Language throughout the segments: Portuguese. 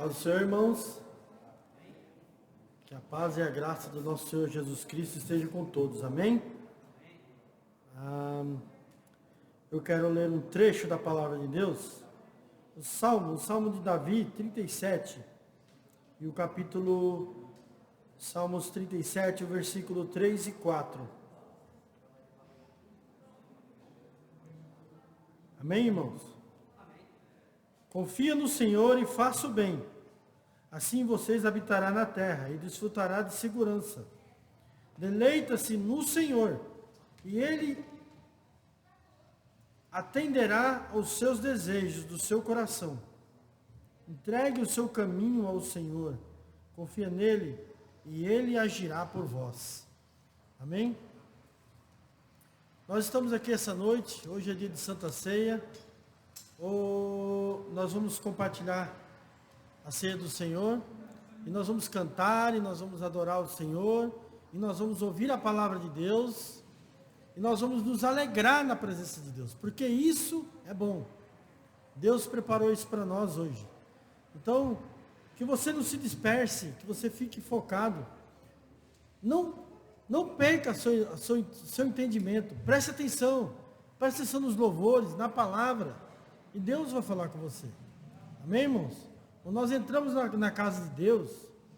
Paz do Senhor, irmãos. Que a paz e a graça do nosso Senhor Jesus Cristo esteja com todos. Amém? Eu quero ler um trecho da palavra de Deus. O Salmo de Davi, 37. E o capítulo Salmos 37, o versículo 3 e 4. Amém, irmãos? Amém. Confia no Senhor e faça o bem. Assim vocês habitarão na terra e desfrutará de segurança. Deleita-se no Senhor e Ele atenderá aos seus desejos do seu coração. Entregue o seu caminho ao Senhor. Confia nele e Ele agirá por vós. Amém? Nós estamos aqui essa noite, hoje é dia de Santa Ceia. Nós vamos compartilhar a ceia do Senhor, e nós vamos cantar, e nós vamos adorar o Senhor, e nós vamos ouvir a palavra de Deus, e nós vamos nos alegrar na presença de Deus, porque isso é bom. Deus preparou isso para nós hoje. Então, que você não se disperse, que você fique focado. Não perca seu entendimento. Preste atenção nos louvores, na palavra, e Deus vai falar com você. Amém, irmãos? Quando nós entramos na casa de Deus,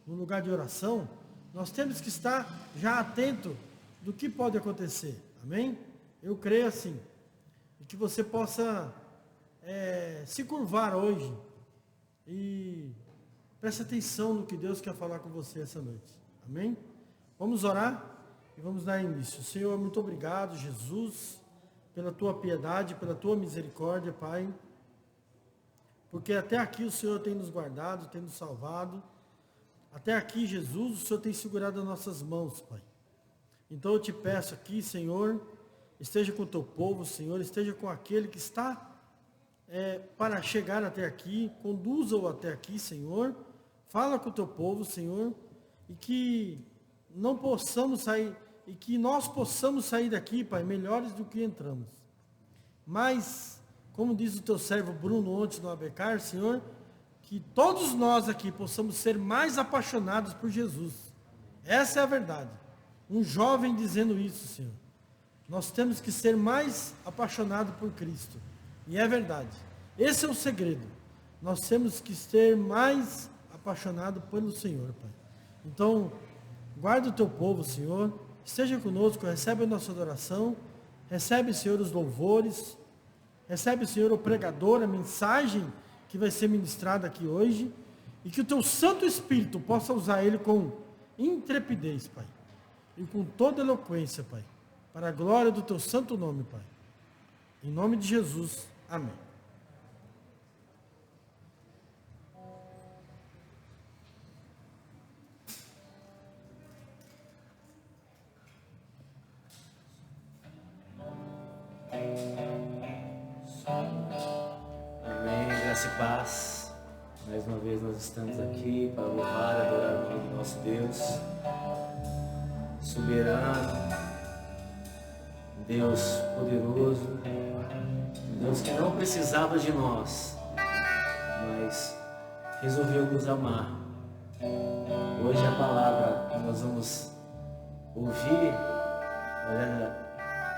no lugar de oração, nós temos que estar já atento do que pode acontecer. Amém? Eu creio assim. E que você possa se curvar hoje e preste atenção no que Deus quer falar com você essa noite. Amém? Vamos orar e vamos dar início. Senhor, muito obrigado, Jesus, pela tua piedade, pela tua misericórdia, Pai. Porque até aqui o Senhor tem nos guardado, tem nos salvado. Até aqui, Jesus, o Senhor tem segurado as nossas mãos, Pai. Então eu te peço aqui, Senhor, esteja com o teu povo, Senhor, esteja com aquele que está para chegar até aqui, conduza-o até aqui, Senhor. Fala com o teu povo, Senhor, e que não possamos sair, e que nós possamos sair daqui, Pai, melhores do que entramos. Mas, como diz o teu servo Bruno ontem no Abecar, Senhor, que todos nós aqui possamos ser mais apaixonados por Jesus. Essa é a verdade. Um jovem dizendo isso, Senhor. Nós temos que ser mais apaixonados por Cristo. E é verdade. Esse é o segredo. Nós temos que ser mais apaixonados pelo Senhor, Pai. Então, guarda o teu povo, Senhor. Esteja conosco, recebe a nossa adoração. Recebe, Senhor, os louvores. Recebe, Senhor, o pregador, a mensagem que vai ser ministrada aqui hoje. E que o teu Santo Espírito possa usar ele com intrepidez, Pai. E com toda eloquência, Pai. Para a glória do teu santo nome, Pai. Em nome de Jesus. Amém. Amém, graça e paz. Mais uma vez nós estamos aqui para louvar e adorar o nome do nosso Deus soberano, Deus poderoso, Deus que não precisava de nós, mas resolveu nos amar. Hoje a palavra que nós vamos ouvir,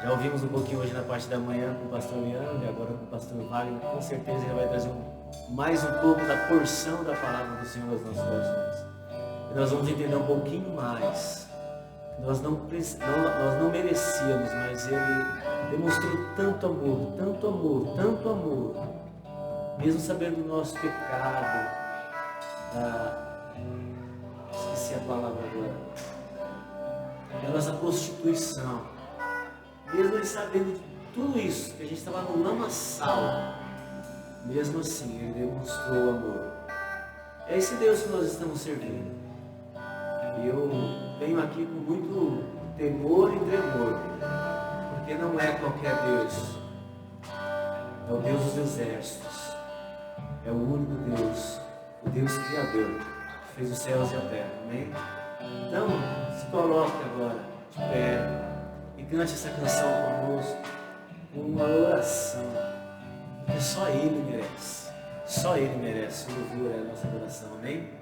já ouvimos um pouquinho hoje na parte da manhã com o pastor Leandro e agora com o pastor Wagner. Com certeza ele vai trazer mais um pouco da porção da palavra do Senhor aos nossos corações. E nós vamos entender um pouquinho mais. Nós não merecíamos, mas Ele demonstrou tanto amor, mesmo sabendo do nosso pecado, esqueci a palavra agora, da nossa prostituição, mesmo Ele sabendo de tudo isso, que a gente estava no lamaçal, mesmo assim Ele demonstrou amor. É esse Deus que nós estamos servindo. E eu venho aqui com muito temor e tremor, porque não é qualquer Deus, é o Deus dos exércitos, é o único Deus, o Deus Criador, que fez os céus e a terra, amém? Então, se coloque agora de pé e cante essa canção conosco, com uma oração, porque só Ele merece. Só Ele merece o louvor e a nossa adoração. Amém?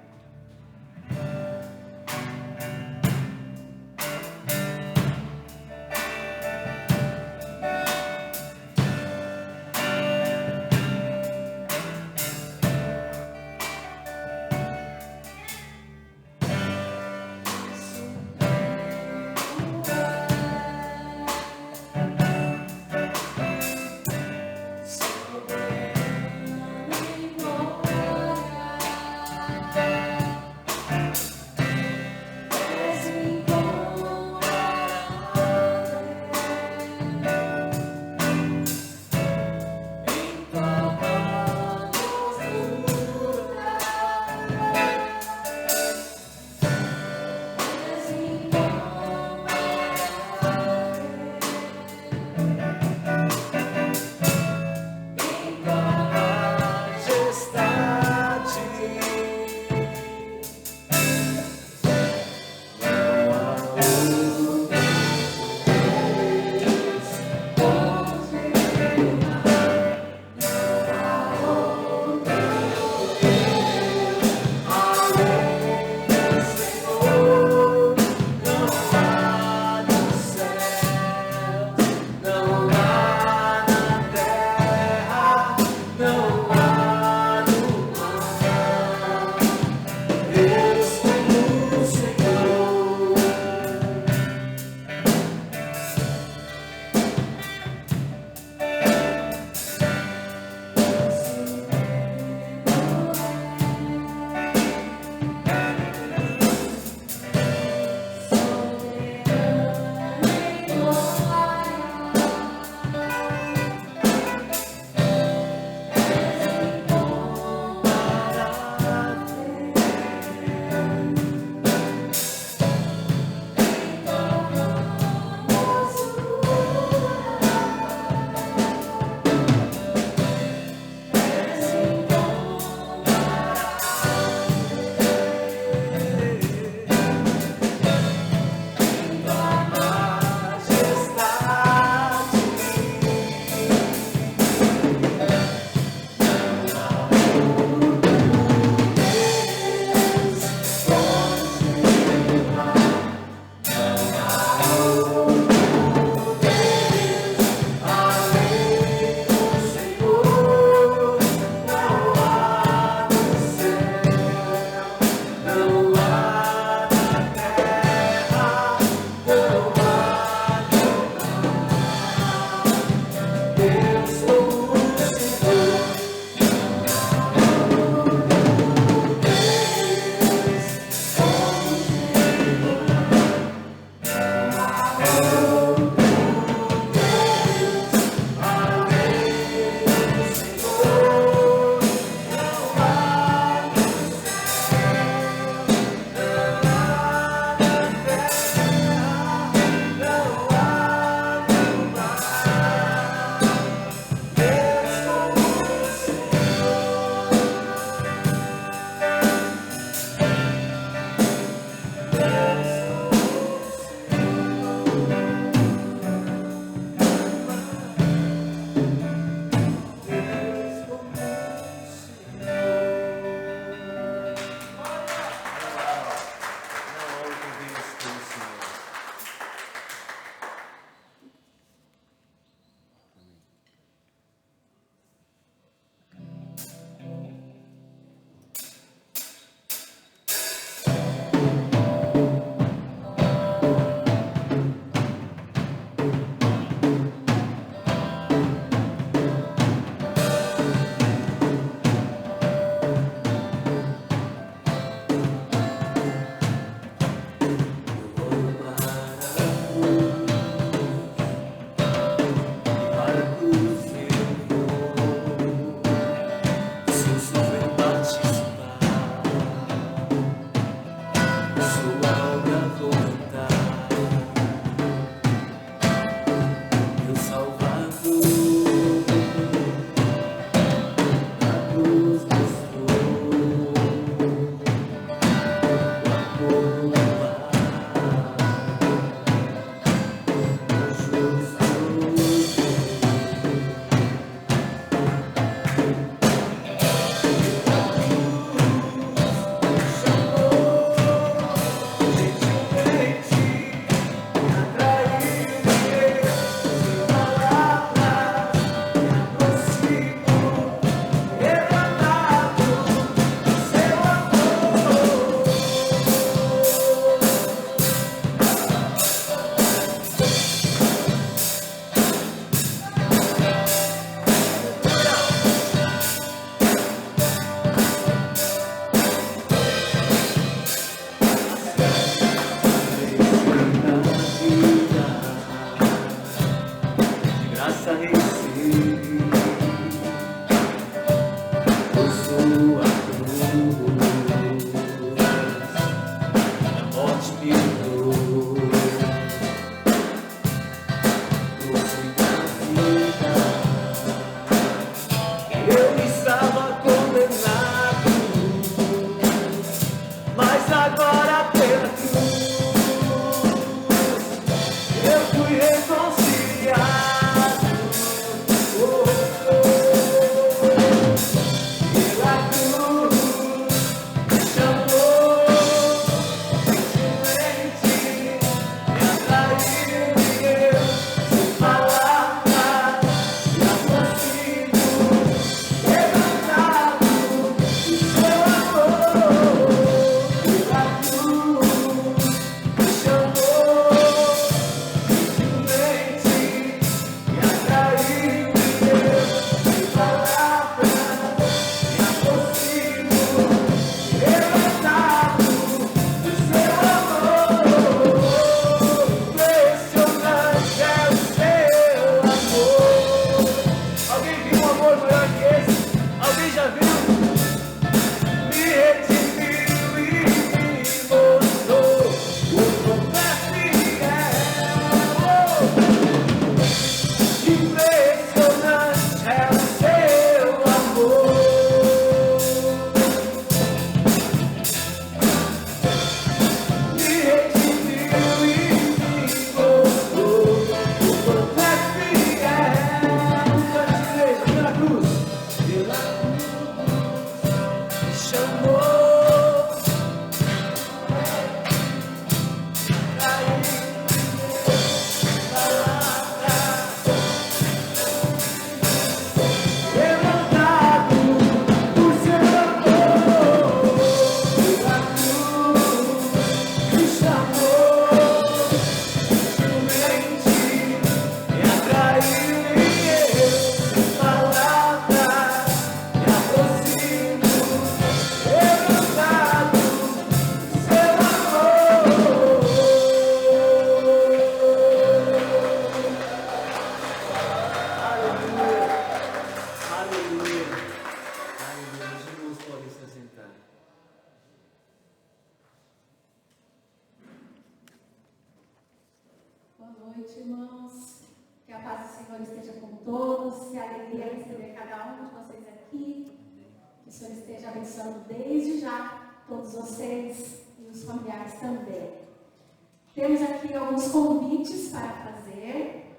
Temos aqui alguns convites para fazer.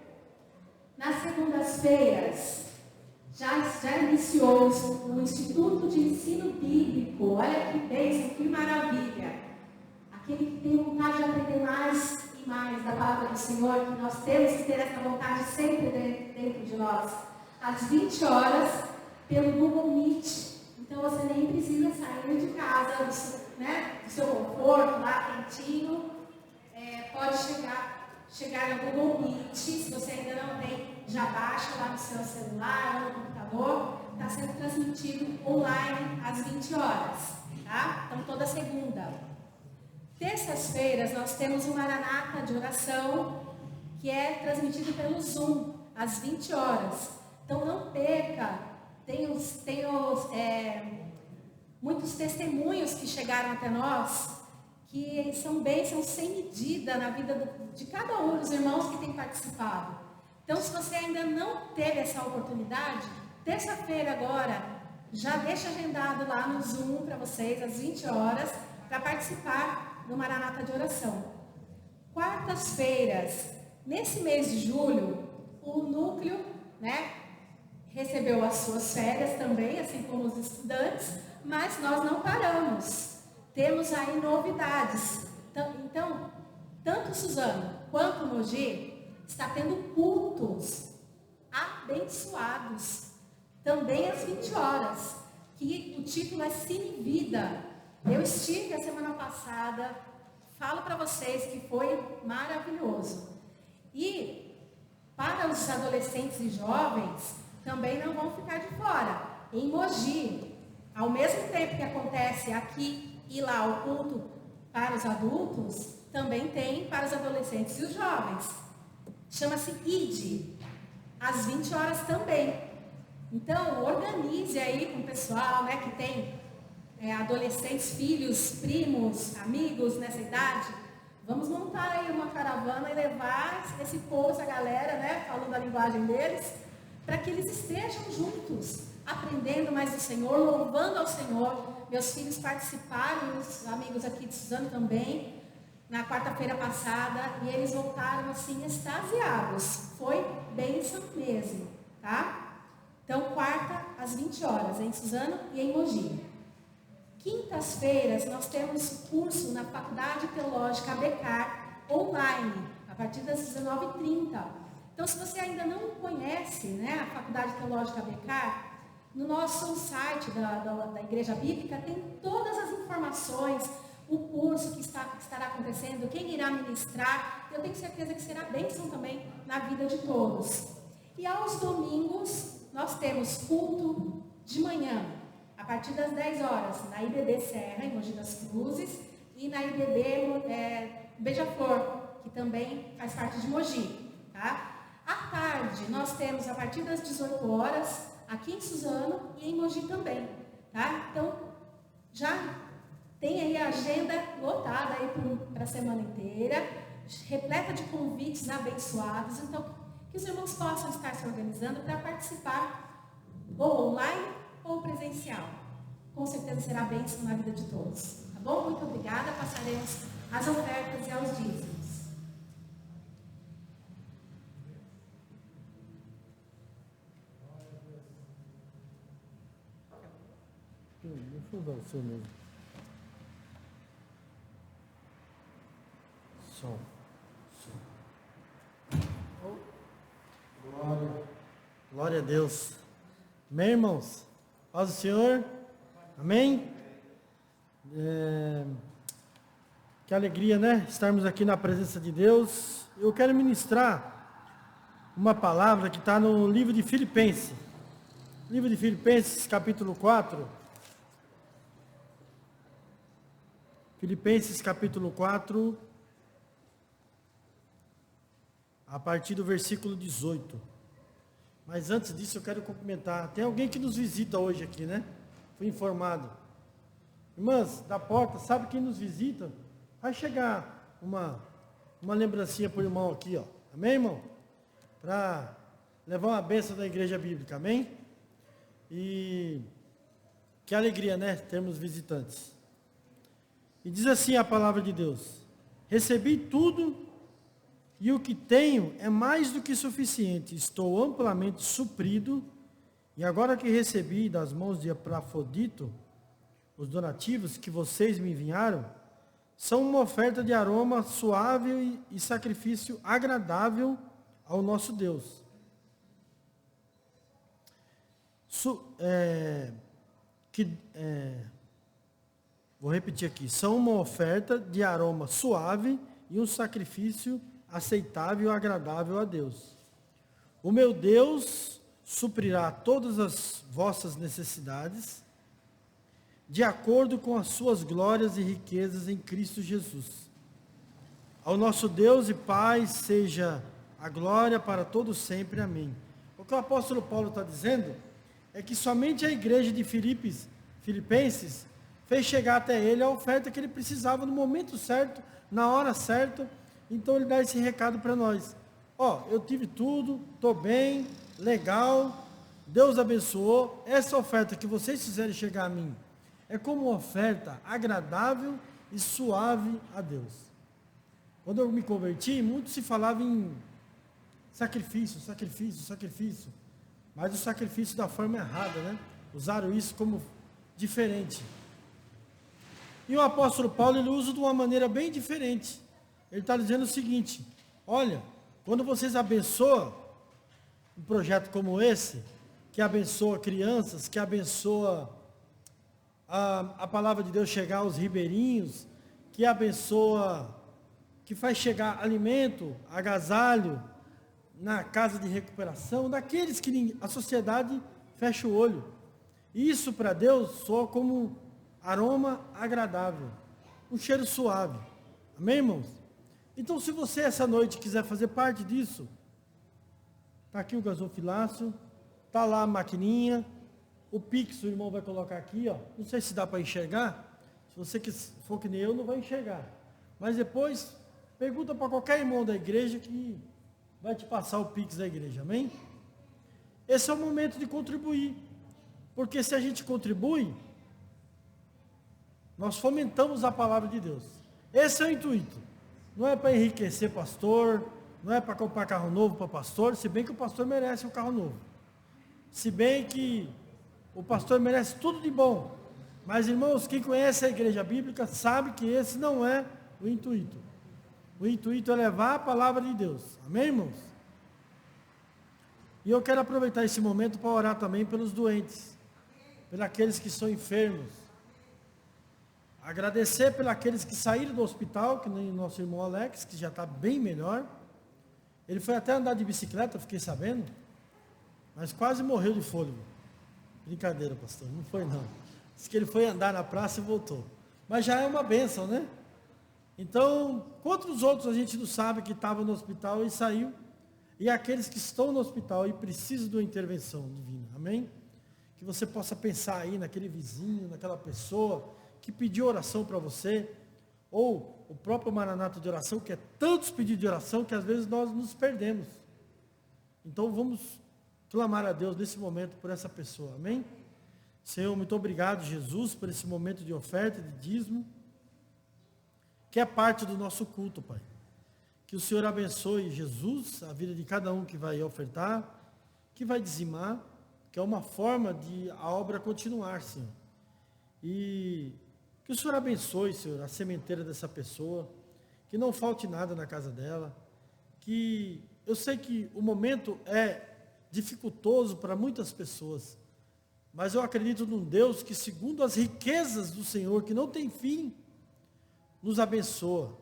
Nas segundas-feiras, já iniciou o Instituto de Ensino Bíblico. Olha que bênção, que maravilha. Aquele que tem vontade de aprender mais e mais da palavra do Senhor, que nós temos que ter essa vontade sempre dentro de nós. Às 20 horas, pelo Google Meet. Então você nem precisa sair de casa, do seu conforto, lá quentinho. Pode chegar no Google Meet. Se você ainda não tem, já baixa lá no seu celular ou no computador. Está sendo transmitido online às 20 horas. Tá? Então, toda segunda. Terças-feiras, nós temos um Maranata de oração, que é transmitido pelo Zoom, às 20 horas. Então, não perca. Tem muitos testemunhos que chegaram até nós, que são bênçãos sem medida na vida de cada um dos irmãos que tem participado. Então, se você ainda não teve essa oportunidade, terça-feira agora, já deixa agendado lá no Zoom para vocês, às 20 horas, para participar do Maranata de oração. Quartas-feiras, nesse mês de julho, o núcleo, recebeu as suas férias também, assim como os estudantes, mas nós não paramos. Temos aí novidades. Então, tanto Suzano quanto Mogi está tendo cultos abençoados, também às 20 horas, que o título é Cine Vida. Eu estive a semana passada, falo para vocês que foi maravilhoso. E para os adolescentes e jovens, também não vão ficar de fora. Em Mogi, ao mesmo tempo que acontece aqui e lá o culto para os adultos, também tem para os adolescentes e os jovens. Chama-se ID, às 20 horas também. Então, organize aí com o pessoal, que tem adolescentes, filhos, primos, amigos nessa idade. Vamos montar aí uma caravana e levar esse povo, essa galera, falando a linguagem deles, para que eles estejam juntos, aprendendo mais do Senhor, louvando ao Senhor. Meus filhos participaram, os amigos aqui de Suzano também, na quarta-feira passada, e eles voltaram assim, extasiados. Foi bênção mesmo, tá? Então, quarta, às 20 horas, em Suzano e em Mogi. Quintas-feiras, nós temos curso na Faculdade Teológica ABECAR, online, a partir das 19h30. Então, se você ainda não conhece, a Faculdade Teológica ABECAR, no nosso site da Igreja Bíblica tem todas as informações, o curso que estará acontecendo, quem irá ministrar. Eu tenho certeza que será bênção também na vida de todos. E aos domingos, nós temos culto de manhã, a partir das 10 horas, na IBB Serra, em Mogi das Cruzes, e na IBB Beija-Flor, que também faz parte de Mogi. Tá? À tarde, nós temos, a partir das 18 horas, aqui em Suzano e em Mogi também, tá? Então, já tem aí a agenda lotada aí para a semana inteira, repleta de convites abençoados. Então, que os irmãos possam estar se organizando para participar, ou online ou presencial. Com certeza será bênção na vida de todos. Tá bom? Muito obrigada. Passaremos às ofertas e aos dízimos. Amém. Deixa eu usar o seu mesmo. Som. Glória a Deus. Amém, irmãos? Paz do Senhor. Amém? Que alegria, né? Estarmos aqui na presença de Deus. Eu quero ministrar uma palavra que está no livro de Filipenses. Livro de Filipenses, capítulo 4. Filipenses, capítulo 4. A partir do versículo 18. Mas antes disso eu quero cumprimentar. Tem alguém que nos visita hoje aqui, né? Fui informado. Irmãs, da porta, sabe quem nos visita? Vai chegar uma lembrancinha para o irmão aqui, ó. Amém, irmão? Para levar uma bênção da igreja bíblica, amém? E que alegria, né? Termos visitantes. E diz assim a palavra de Deus: recebi tudo e o que tenho é mais do que suficiente. Estou amplamente suprido. E agora que recebi das mãos de Epafrodito os donativos que vocês me enviaram, são uma oferta de aroma suave e sacrifício agradável ao nosso Deus. Vou repetir aqui. São uma oferta de aroma suave e um sacrifício aceitável e agradável a Deus. O meu Deus suprirá todas as vossas necessidades, de acordo com as suas glórias e riquezas em Cristo Jesus. Ao nosso Deus e Pai seja a glória para todos sempre. Amém. O que o apóstolo Paulo está dizendo é que somente a igreja de Filipenses fez chegar até ele a oferta que ele precisava no momento certo, na hora certa. Então ele dá esse recado para nós. Eu tive tudo, estou bem, legal, Deus abençoou. Essa oferta que vocês fizerem chegar a mim é como uma oferta agradável e suave a Deus. Quando eu me converti, muito se falava em sacrifício. Mas o sacrifício da forma errada, né? Usaram isso como diferente. E o apóstolo Paulo, ele usa de uma maneira bem diferente. Ele está dizendo o seguinte: olha, quando vocês abençoam um projeto como esse, que abençoa crianças, que abençoa a palavra de Deus chegar aos ribeirinhos, que abençoa, que faz chegar alimento, agasalho, na casa de recuperação, daqueles que a sociedade fecha o olho. Isso para Deus soa como aroma agradável, um cheiro suave. Amém, irmãos? Então, se você essa noite quiser fazer parte disso, está aqui o gasofilácio, está lá a maquininha, o Pix o irmão vai colocar aqui, ó. Não sei se dá para enxergar. Se você for que nem eu, não vai enxergar. Mas depois, pergunta para qualquer irmão da igreja que vai te passar o Pix da igreja, amém? Esse é o momento de contribuir. Porque se a gente contribui, nós fomentamos a palavra de Deus. Esse é o intuito. Não é para enriquecer pastor, não é para comprar carro novo para pastor, se bem que o pastor merece um carro novo. Se bem que o pastor merece tudo de bom. Mas, irmãos, quem conhece a igreja bíblica sabe que esse não é o intuito. O intuito é levar a palavra de Deus. Amém, irmãos? E eu quero aproveitar esse momento para orar também pelos doentes, pelos aqueles que são enfermos. Agradecer pelos aqueles que saíram do hospital, que nem o nosso irmão Alex, que já está bem melhor. Ele foi até andar de bicicleta, fiquei sabendo, mas quase morreu de fôlego. Brincadeira, pastor, não foi não. Diz que ele foi andar na praça e voltou. Mas já é uma bênção, né? Então, quantos outros a gente não sabe que estavam no hospital e saiu? E aqueles que estão no hospital e precisam de uma intervenção divina, amém? Que você possa pensar aí naquele vizinho, naquela pessoa que pediu oração para você, ou o próprio Maranata de oração, que é tantos pedidos de oração que às vezes nós nos perdemos. Então vamos clamar a Deus nesse momento por essa pessoa, amém? Senhor, muito obrigado, Jesus, por esse momento de oferta, de dízimo, que é parte do nosso culto, Pai. Que o Senhor abençoe, Jesus, a vida de cada um que vai ofertar, que vai dizimar, que é uma forma de a obra continuar, Senhor. E que o Senhor abençoe, Senhor, a sementeira dessa pessoa, que não falte nada na casa dela, que eu sei que o momento é dificultoso para muitas pessoas, mas eu acredito num Deus que, segundo as riquezas do Senhor, que não tem fim, nos abençoa.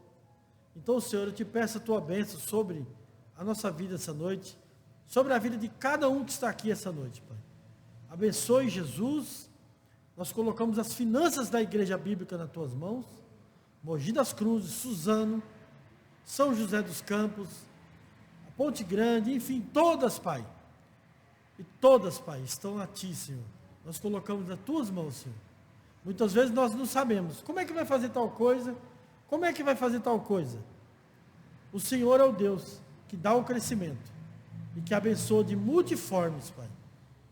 Então, Senhor, eu te peço a tua bênção sobre a nossa vida essa noite, sobre a vida de cada um que está aqui essa noite, Pai. Abençoe, Jesus. Nós colocamos as finanças da Igreja Bíblica nas tuas mãos, Mogi das Cruzes, Suzano, São José dos Campos, a Ponte Grande, enfim, todas, Pai. E todas, Pai, estão a ti, Senhor. Nós colocamos nas tuas mãos, Senhor. Muitas vezes nós não sabemos como é que vai fazer tal coisa, como é que vai fazer tal coisa. O Senhor é o Deus que dá o crescimento e que abençoa de multiformes, Pai.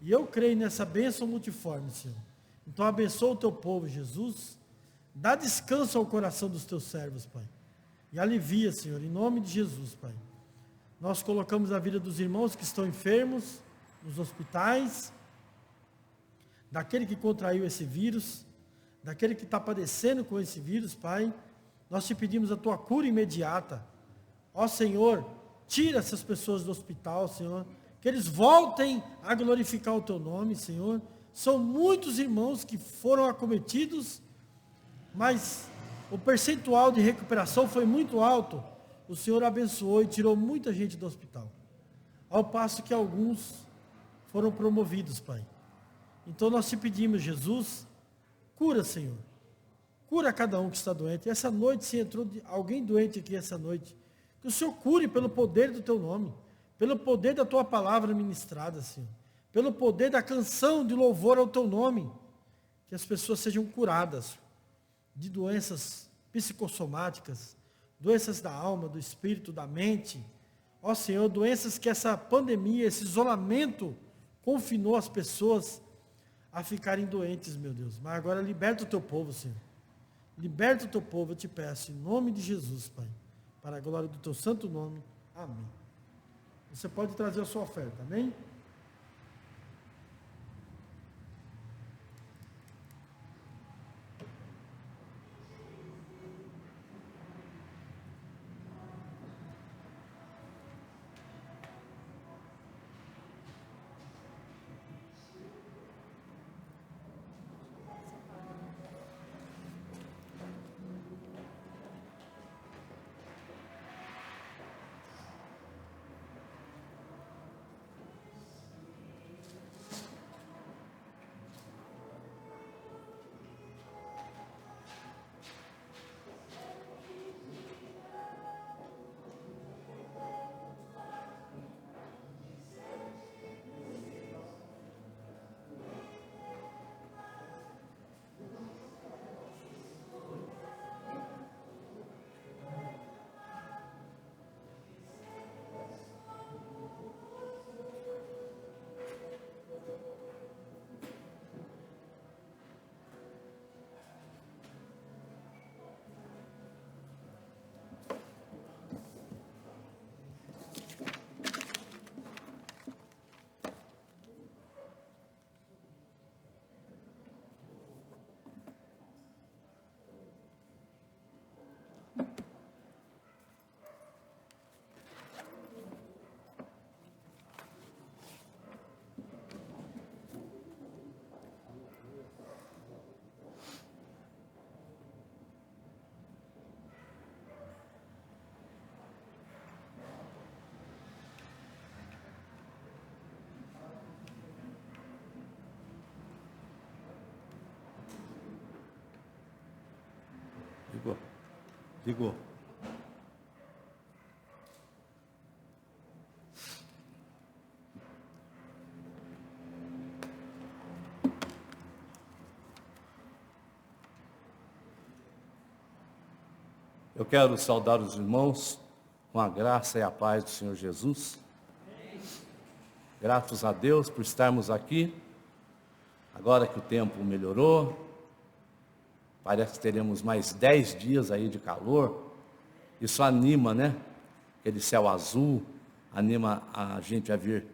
E eu creio nessa bênção multiforme, Senhor. Então abençoa o teu povo, Jesus. Dá descanso ao coração dos teus servos, Pai. E alivia, Senhor, em nome de Jesus, Pai. Nós colocamos a vida dos irmãos que estão enfermos, nos hospitais, daquele que contraiu esse vírus, daquele que está padecendo com esse vírus, Pai. Nós te pedimos a tua cura imediata. Ó Senhor, tira essas pessoas do hospital, Senhor, que eles voltem a glorificar o teu nome, Senhor. São muitos irmãos que foram acometidos, mas o percentual de recuperação foi muito alto. O Senhor abençoou e tirou muita gente do hospital, ao passo que alguns foram promovidos, Pai. Então nós te pedimos, Jesus, cura, Senhor. Cura cada um que está doente. Essa noite, se entrou alguém doente aqui essa noite, que o Senhor cure pelo poder do teu nome, pelo poder da tua palavra ministrada, Senhor, pelo poder da canção de louvor ao teu nome, que as pessoas sejam curadas de doenças psicossomáticas, doenças da alma, do espírito, da mente. Ó Senhor, doenças que essa pandemia, esse isolamento confinou as pessoas a ficarem doentes, meu Deus. Mas agora liberta o teu povo, Senhor. Liberta o teu povo, eu te peço, em nome de Jesus, Pai. Para a glória do teu santo nome. Amém. Você pode trazer a sua oferta, amém? Ligou. Eu quero saudar os irmãos com a graça e a paz do Senhor Jesus. Gratos a Deus por estarmos aqui. Agora que o tempo melhorou, parece que teremos mais 10 dias aí de calor. Isso anima, né? Aquele céu azul, anima a gente a vir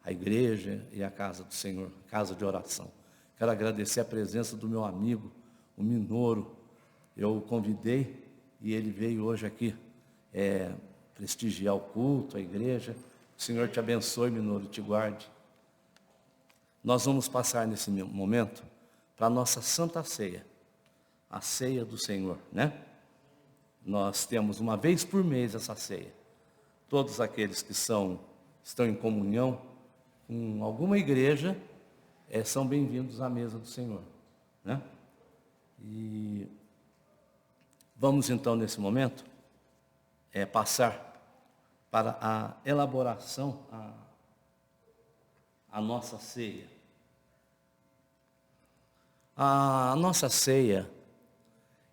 à igreja e à casa do Senhor, casa de oração. Quero agradecer a presença do meu amigo, o Minoro, eu o convidei e ele veio hoje aqui prestigiar o culto, a igreja. O Senhor te abençoe, Minoro, te guarde. Nós vamos passar nesse momento para a nossa Santa Ceia, a ceia do Senhor, né? Nós temos uma vez por mês essa ceia. Todos aqueles que estão em comunhão com alguma igreja, são bem-vindos à mesa do Senhor, né? E vamos então nesse momento passar para a elaboração, a nossa ceia. A nossa ceia,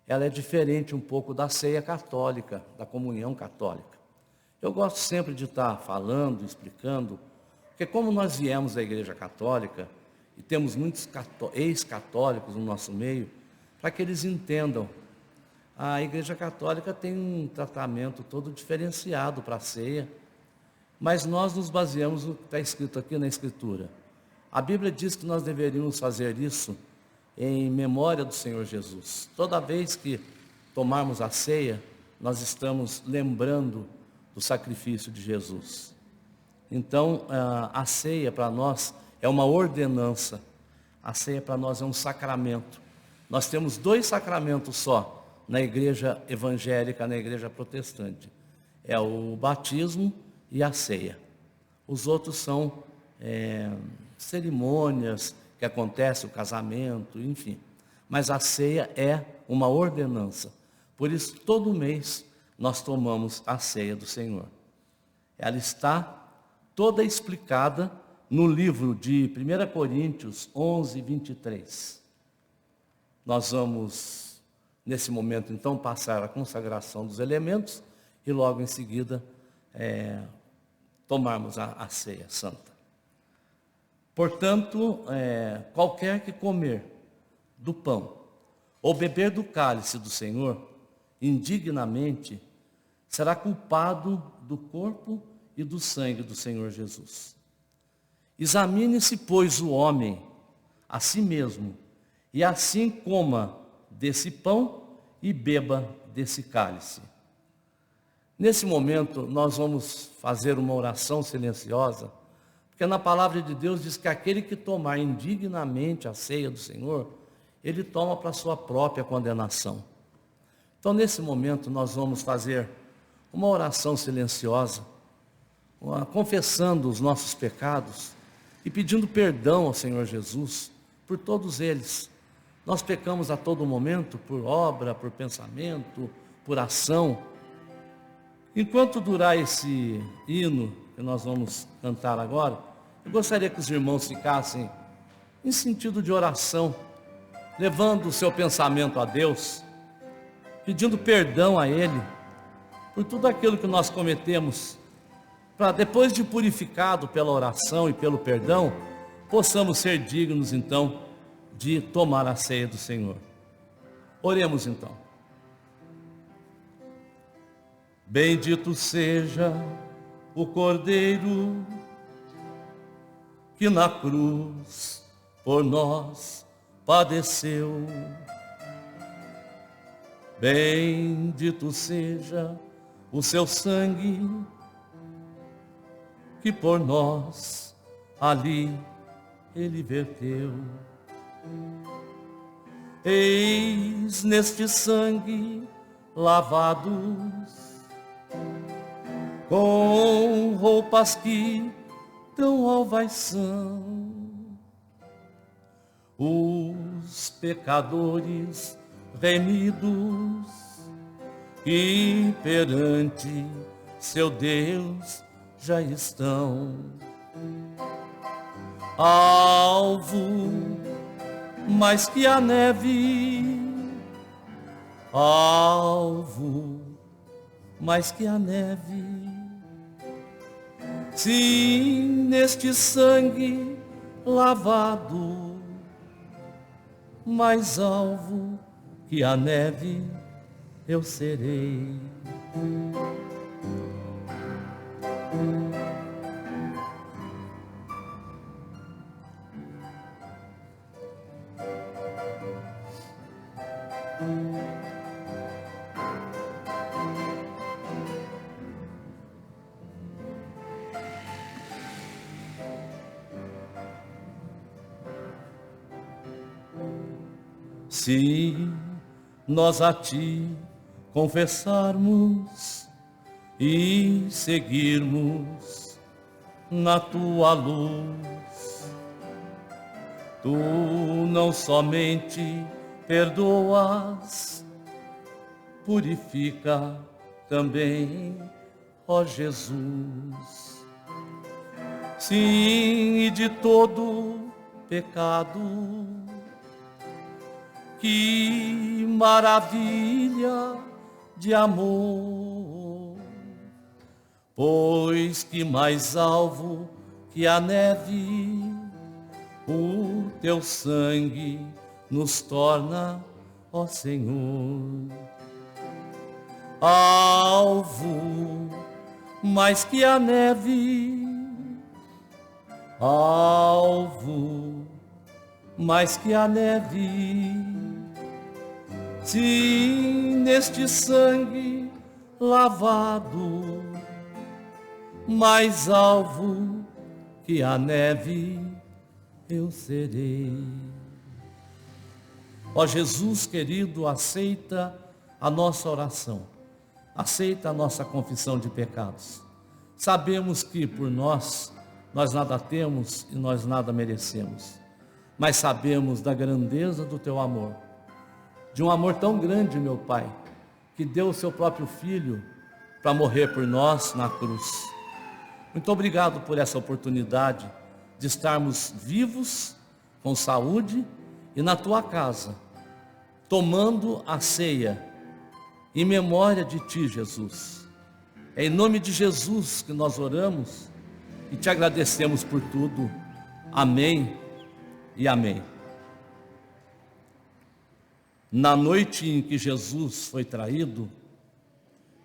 ela é diferente um pouco da ceia católica, da comunhão católica. Eu gosto sempre de estar falando, explicando, porque como nós viemos da igreja católica, e temos muitos ex-católicos no nosso meio, para que eles entendam, a igreja católica tem um tratamento todo diferenciado para a ceia, mas nós nos baseamos no que está escrito aqui na Escritura. A Bíblia diz que nós deveríamos fazer isso em memória do Senhor Jesus. Toda vez que tomarmos a ceia, nós estamos lembrando do sacrifício de Jesus. Então, a ceia para nós é uma ordenança. A ceia para nós é um sacramento. Nós temos 2 sacramentos só na igreja evangélica, na igreja protestante. É o batismo e a ceia. Os outros são cerimônias que acontecem, o casamento, enfim. Mas a ceia é uma ordenança. Por isso, todo mês, nós tomamos a ceia do Senhor. Ela está toda explicada no livro de 1 Coríntios 11, 23. Nós vamos, nesse momento, então, passar a consagração dos elementos e logo em seguida tomarmos a ceia santa. Portanto, qualquer que comer do pão ou beber do cálice do Senhor indignamente, será culpado do corpo e do sangue do Senhor Jesus. Examine-se, pois, o homem a si mesmo, e assim coma desse pão e beba desse cálice. Nesse momento, nós vamos fazer uma oração silenciosa, porque na palavra de Deus diz que aquele que tomar indignamente a ceia do Senhor, ele toma para a sua própria condenação. Então, nesse momento, nós vamos fazer uma oração silenciosa, confessando os nossos pecados e pedindo perdão ao Senhor Jesus por todos eles. Nós pecamos a todo momento, por obra, por pensamento, por ação. Enquanto durar esse hino que nós vamos cantar agora, eu gostaria que os irmãos ficassem em sentido de oração, levando o seu pensamento a Deus, pedindo perdão a Ele por tudo aquilo que nós cometemos, para depois de purificado pela oração e pelo perdão, possamos ser dignos então de tomar a ceia do Senhor. Oremos então. Bendito seja o Cordeiro que na cruz por nós padeceu. Bendito seja o seu sangue que por nós ali ele verteu. Eis neste sangue lavados, com roupas que tão alvas são, os pecadores remidos e perante seu Deus já estão. Alvo mais que a neve, alvo mais que a neve, sim, neste sangue lavado, mais alvo que a neve eu serei. Se nós a ti confessarmos e seguirmos na tua luz, tu não somente perdoas, purifica também, ó Jesus. Sim, e de todo pecado, que maravilha de amor, pois que mais alvo que a neve, o teu sangue nos torna, ó Senhor. Alvo mais que a neve, alvo mais que a neve, sim, neste sangue lavado, mais alvo que a neve eu serei. Ó Jesus querido, aceita a nossa oração, aceita a nossa confissão de pecados. Sabemos que por nós nada temos e nós nada merecemos, mas sabemos da grandeza do teu amor, de um amor tão grande, meu Pai, que deu o seu próprio Filho para morrer por nós na cruz. Muito obrigado por essa oportunidade de estarmos vivos, com saúde e na tua casa, tomando a ceia em memória de ti, Jesus. É em nome de Jesus que nós oramos e te agradecemos por tudo. Amém e amém. Na noite em que Jesus foi traído,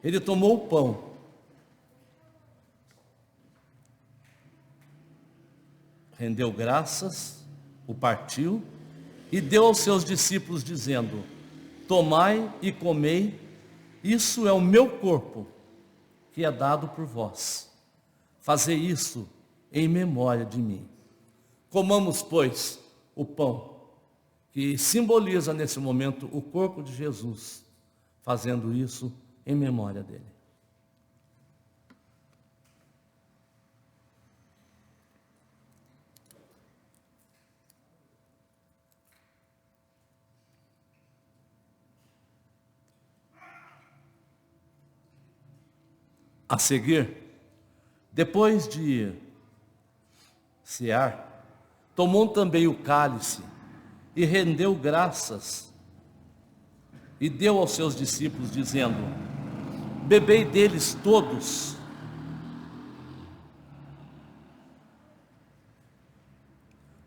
ele tomou o pão, rendeu graças, o partiu e deu aos seus discípulos dizendo: tomai e comei, isso é o meu corpo, que é dado por vós. Fazei isso em memória de mim. Comamos, pois, o pão, que simboliza nesse momento o corpo de Jesus, fazendo isso em memória dele. A seguir, depois de cear, tomou também o cálice e rendeu graças e deu aos seus discípulos, dizendo: bebei deles todos,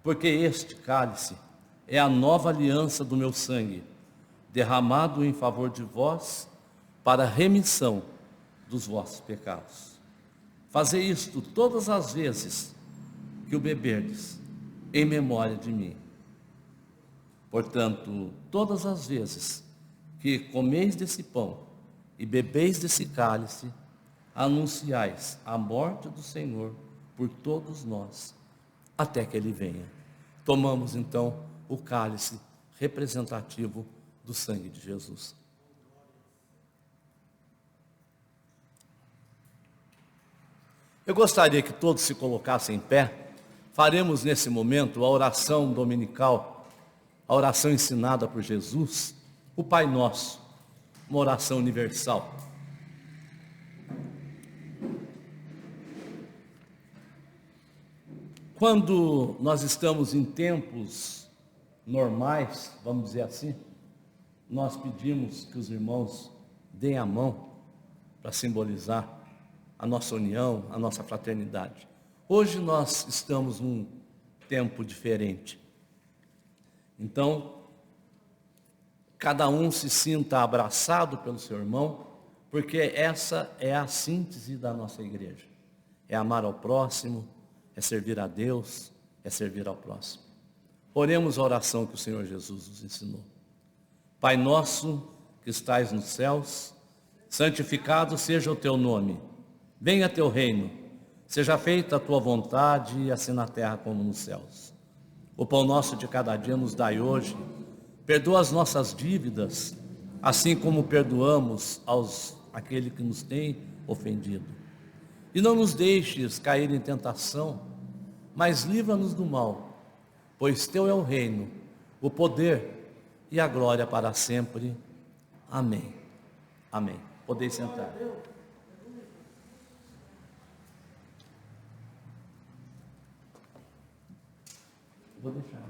porque este cálice é a nova aliança do meu sangue, derramado em favor de vós para a remissão dos vossos pecados. Fazei isto todas as vezes que o beberdes, em memória de mim. Portanto, todas as vezes que comeis desse pão e bebeis desse cálice, anunciais a morte do Senhor por todos nós, até que Ele venha. Tomamos então o cálice representativo do sangue de Jesus. Eu gostaria que todos se colocassem em pé. Faremos nesse momento a oração dominical, a oração ensinada por Jesus, o Pai Nosso, uma oração universal. Quando nós estamos em tempos normais, vamos dizer assim, nós pedimos que os irmãos deem a mão para simbolizar a nossa união, a nossa fraternidade. Hoje nós estamos num tempo diferente. Então, cada um se sinta abraçado pelo seu irmão, porque essa é a síntese da nossa igreja. É amar ao próximo, é servir a Deus, é servir ao próximo. Oremos a oração que o Senhor Jesus nos ensinou. Pai nosso que estais nos céus, santificado seja o teu nome. Venha teu reino. Seja feita a tua vontade, assim na terra como nos céus. O pão nosso de cada dia nos dai hoje. Perdoa as nossas dívidas, assim como perdoamos aquele que nos tem ofendido. E não nos deixes cair em tentação, mas livra-nos do mal, pois teu é o reino, o poder e a glória para sempre. Amém. Amém. Podeis sentar. Vou deixar.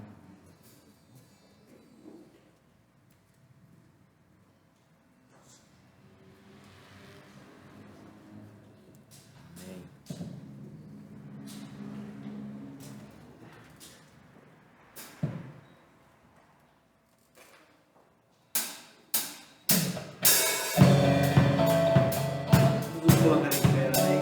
Vamos colocar em pé, amém?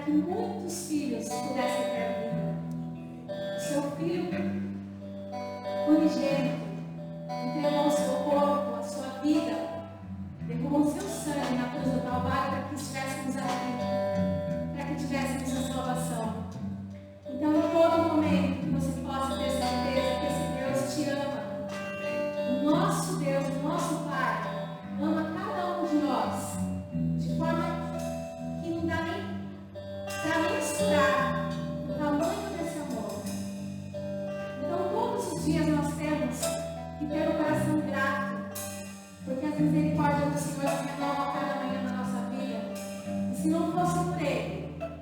que muitos filhos pudessem ter vida. O seu filho unigênito entregou o seu corpo, a sua vida, derramou o seu sangue na cruz do Calvário para que estivéssemos aqui, para que tivéssemos a salvação. Então, em todo momento, que você possa ter certeza que esse Deus te ama. O nosso Deus, o nosso Pai, ama cada um de nós, de forma que não dá nem para mensurar o tamanho desse amor. Então, todos os dias nós temos que ter o coração grato, porque as misericórdias do Senhor se renovam a cada manhã na nossa vida. E se não fosse por Ele,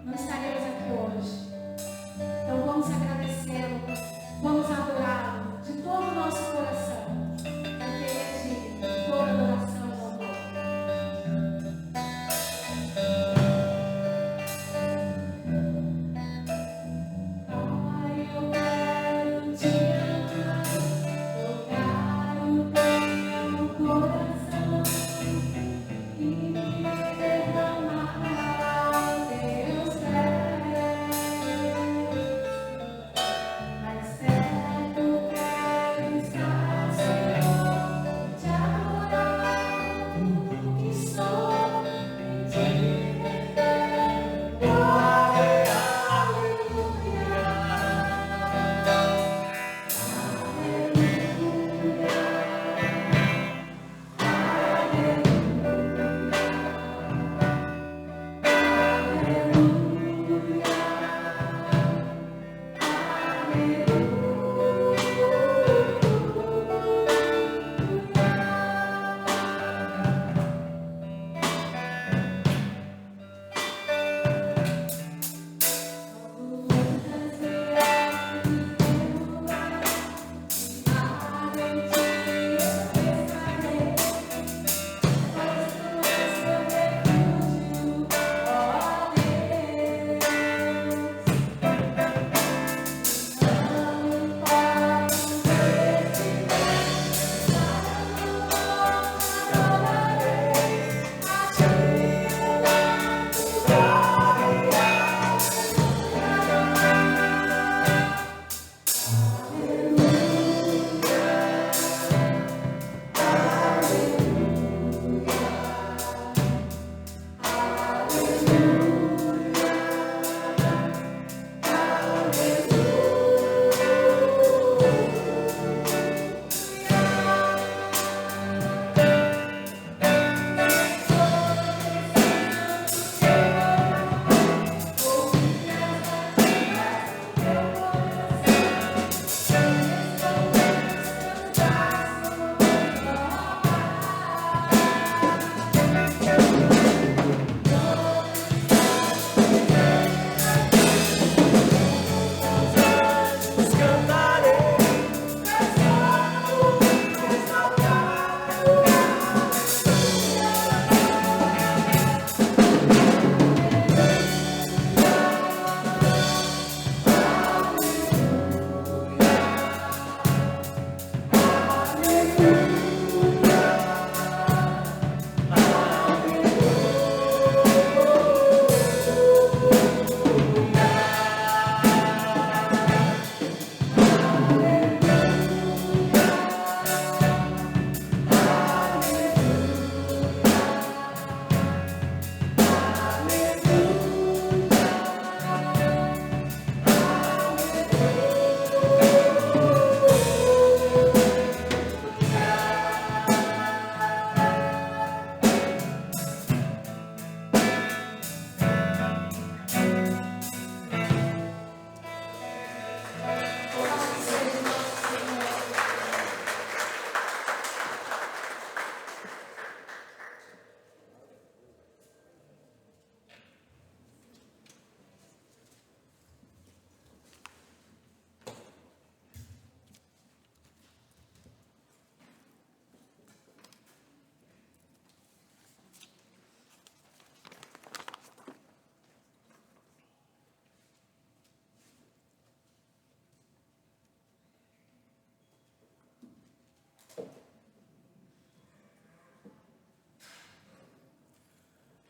não estaríamos aqui hoje. Então vamos agradecê-lo, vamos adorá-lo de todo o nosso coração, porque Ele é digno de toda adoração e louvor. Pai, eu quero te amar, tocar o teu coração e me derramar aos teus pés. Mais perto quero estar, Senhor, te adorar, tudo que sou, te viver. Glória, aleluia,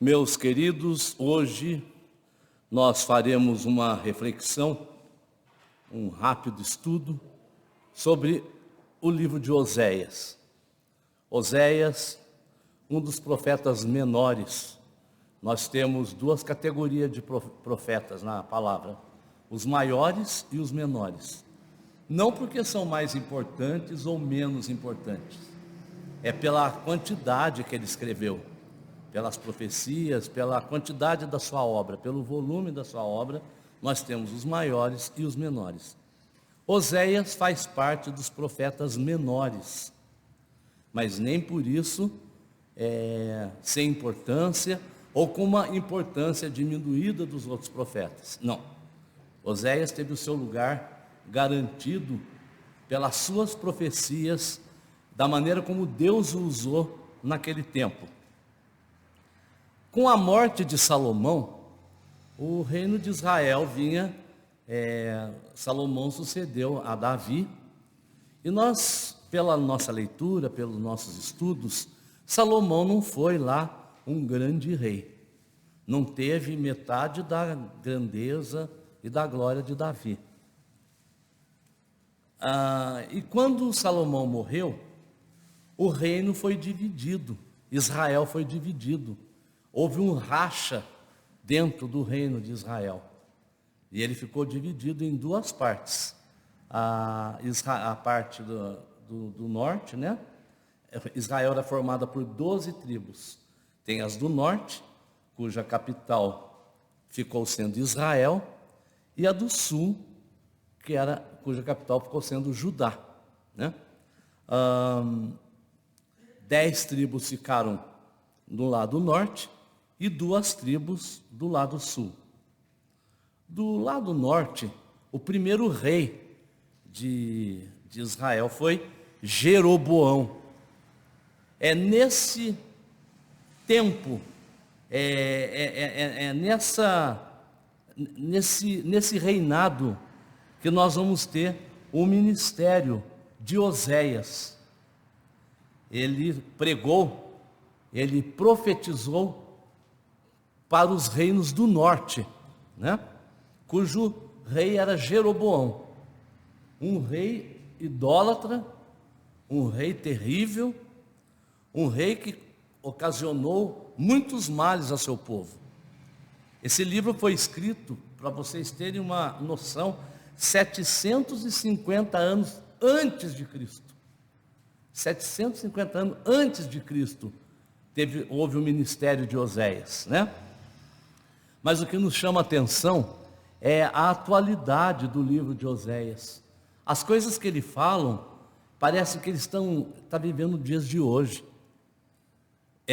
Meus queridos, hoje nós faremos uma reflexão, um rápido estudo sobre o livro de Oséias. Oséias, um dos profetas menores. Nós temos duas categorias de profetas na palavra: os maiores e os menores. Não porque são mais importantes ou menos importantes, é pela quantidade que ele escreveu, pelas profecias, pela quantidade da sua obra, pelo volume da sua obra. Nós temos os maiores e os menores. Oséias faz parte dos profetas menores, mas nem por isso sem importância ou com uma importância diminuída dos outros profetas. Não. Oséias teve o seu lugar garantido pelas suas profecias, da maneira como Deus o usou naquele tempo. Com a morte de Salomão, o reino de Israel vinha, Salomão sucedeu a Davi, e nós, pela nossa leitura, pelos nossos estudos, Salomão não foi lá um grande rei, não teve metade da grandeza e da glória de Davi. E quando Salomão morreu, o reino foi dividido, Israel foi dividido, houve um racha dentro do reino de Israel, e ele ficou dividido em duas partes. A parte do norte, né? Israel era formada por 12 tribos. Tem as do norte, cuja capital ficou sendo Israel, e a do sul, cuja capital ficou sendo Judá, né? 10 tribos ficaram do lado norte e 2 tribos do lado sul. Do lado norte, o primeiro rei de Israel foi Jeroboão. Nesse tempo, nesse reinado que nós vamos ter o ministério de Oséias. Ele pregou, ele profetizou para os reinos do norte, né? Cujo rei era Jeroboão, um rei idólatra, um rei terrível, um rei que ocasionou muitos males a seu povo. Esse livro foi escrito, para vocês terem uma noção, 750 anos antes de Cristo. 750 anos antes de Cristo houve o ministério de Oséias, né? Mas o que nos chama a atenção é a atualidade do livro de Oséias. As coisas que ele falam, parece que eles estão vivendo dias de hoje.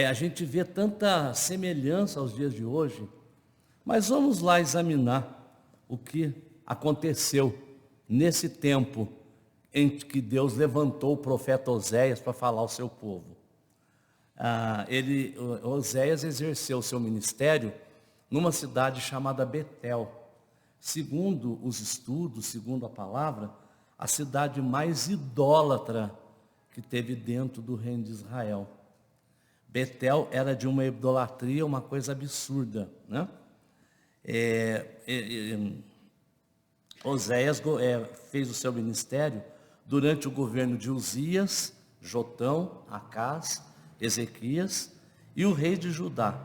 A gente vê tanta semelhança aos dias de hoje, mas vamos lá examinar o que aconteceu nesse tempo em que Deus levantou o profeta Oséias para falar ao seu povo. Oséias exerceu o seu ministério numa cidade chamada Betel. Segundo os estudos, segundo a palavra, a cidade mais idólatra que teve dentro do reino de Israel. Betel era de uma idolatria, uma coisa absurda, né? Oséias fez o seu ministério durante o governo de Uzias, Jotão, Acás, Ezequias e o rei de Judá,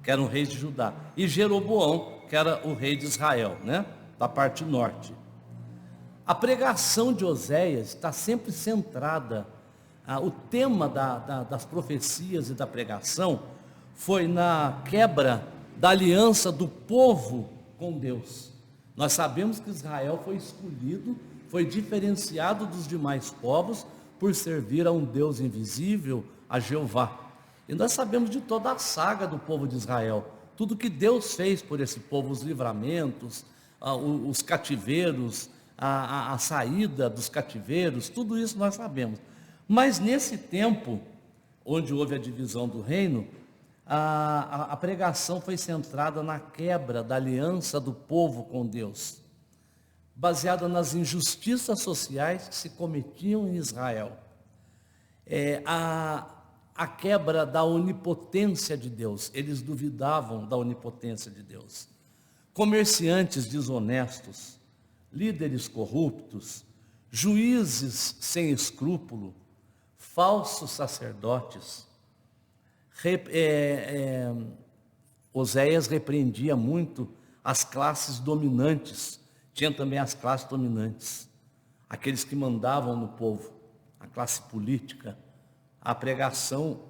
que era um rei de Judá, e Jeroboão, que era o rei de Israel, né? Da parte norte. A pregação de Oséias está sempre centrada, o tema das profecias e da pregação foi na quebra da aliança do povo com Deus. Nós sabemos que Israel foi escolhido, foi diferenciado dos demais povos por servir a um Deus invisível, a Jeová. E nós sabemos de toda a saga do povo de Israel, tudo que Deus fez por esse povo, os livramentos, os cativeiros, a saída dos cativeiros, tudo isso nós sabemos. Mas nesse tempo, onde houve a divisão do reino, a pregação foi centrada na quebra da aliança do povo com Deus, baseada nas injustiças sociais que se cometiam em Israel. A quebra da onipotência de Deus, eles duvidavam da onipotência de Deus. comerciantes desonestos, líderes corruptos, juízes sem escrúpulo, falsos sacerdotes. Oséias repreendia muito as classes dominantes. Tinha também as classes dominantes, aqueles que mandavam no povo, a classe política. A pregação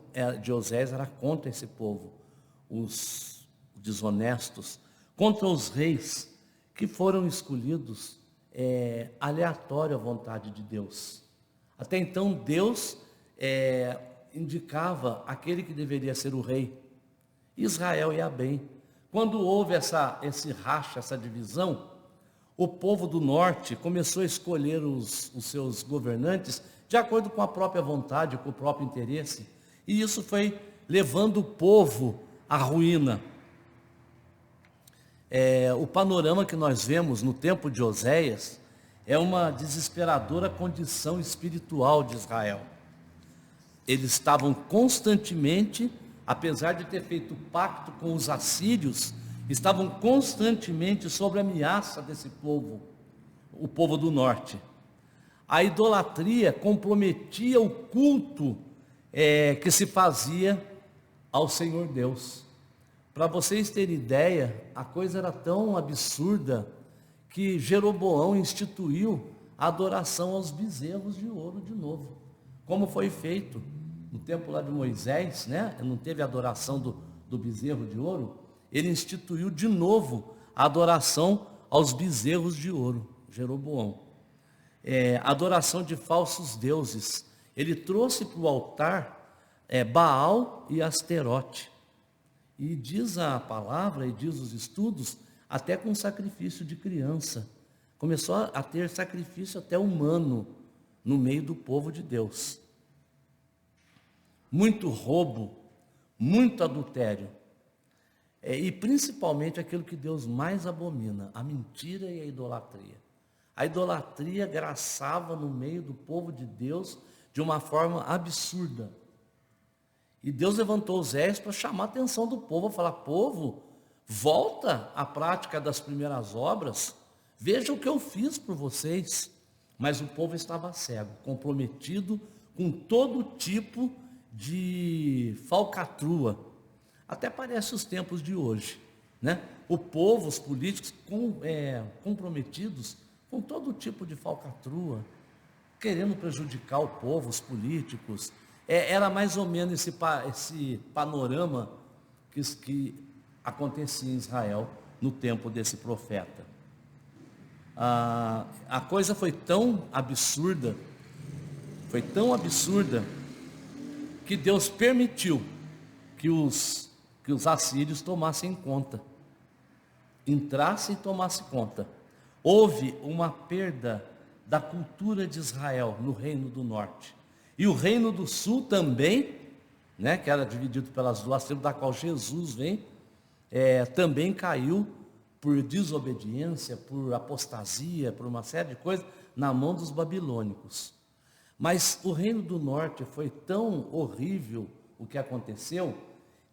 de Oséias era contra esse povo, os desonestos, contra os reis que foram escolhidos aleatório à vontade de Deus. Até então Deus indicava aquele que deveria ser o rei. Israel ia bem. Quando houve esse racha, essa divisão, o povo do norte começou a escolher os seus governantes de acordo com a própria vontade, com o próprio interesse. E isso foi levando o povo à ruína. O panorama que nós vemos no tempo de Oséias é uma desesperadora condição espiritual de Israel. Eles estavam constantemente, apesar de ter feito pacto com os assírios, estavam constantemente sob a ameaça desse povo, o povo do norte. A idolatria comprometia o culto que se fazia ao Senhor Deus. Para vocês terem ideia, a coisa era tão absurda que Jeroboão instituiu a adoração aos bezerros de ouro de novo, como foi feito no tempo lá de Moisés, né? Não teve a adoração do bezerro de ouro. Ele instituiu de novo a adoração aos bezerros de ouro, Jeroboão. Adoração de falsos deuses. Ele trouxe para o altar Baal e Asterote. E diz a palavra, e diz os estudos, até com sacrifício de criança. Começou a ter sacrifício até humano no meio do povo de Deus. Muito roubo, muito adultério. E principalmente aquilo que Deus mais abomina, a mentira e a idolatria. A idolatria graçava no meio do povo de Deus de uma forma absurda. E Deus levantou Oséias para chamar a atenção do povo, falar: povo, volta à prática das primeiras obras, veja o que eu fiz por vocês. Mas o povo estava cego, comprometido com todo tipo de falcatrua. Até parece os tempos de hoje, né? O povo, os políticos comprometidos com todo tipo de falcatrua, querendo prejudicar o povo, os políticos. Era mais ou menos esse panorama que acontecia em Israel no tempo desse profeta. A coisa foi tão absurda, que Deus permitiu que os assírios tomassem conta, entrassem e tomassem conta. Houve uma perda da cultura de Israel no reino do norte. E o reino do sul também, né, que era dividido pelas duas tribos, da qual Jesus vem, também caiu por desobediência, por apostasia, por uma série de coisas, na mão dos babilônicos. Mas o reino do norte foi tão horrível o que aconteceu,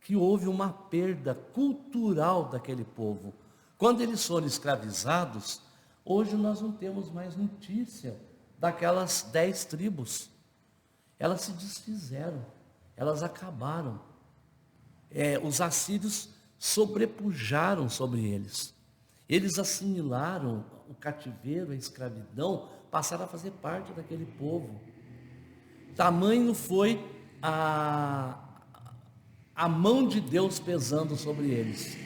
que houve uma perda cultural daquele povo. Quando eles foram escravizados, hoje nós não temos mais notícia daquelas 10 tribos. Elas se desfizeram, elas acabaram. Os assírios sobrepujaram sobre eles. Eles assimilaram o cativeiro, a escravidão, passaram a fazer parte daquele povo. Tamanho foi a mão de Deus pesando sobre eles,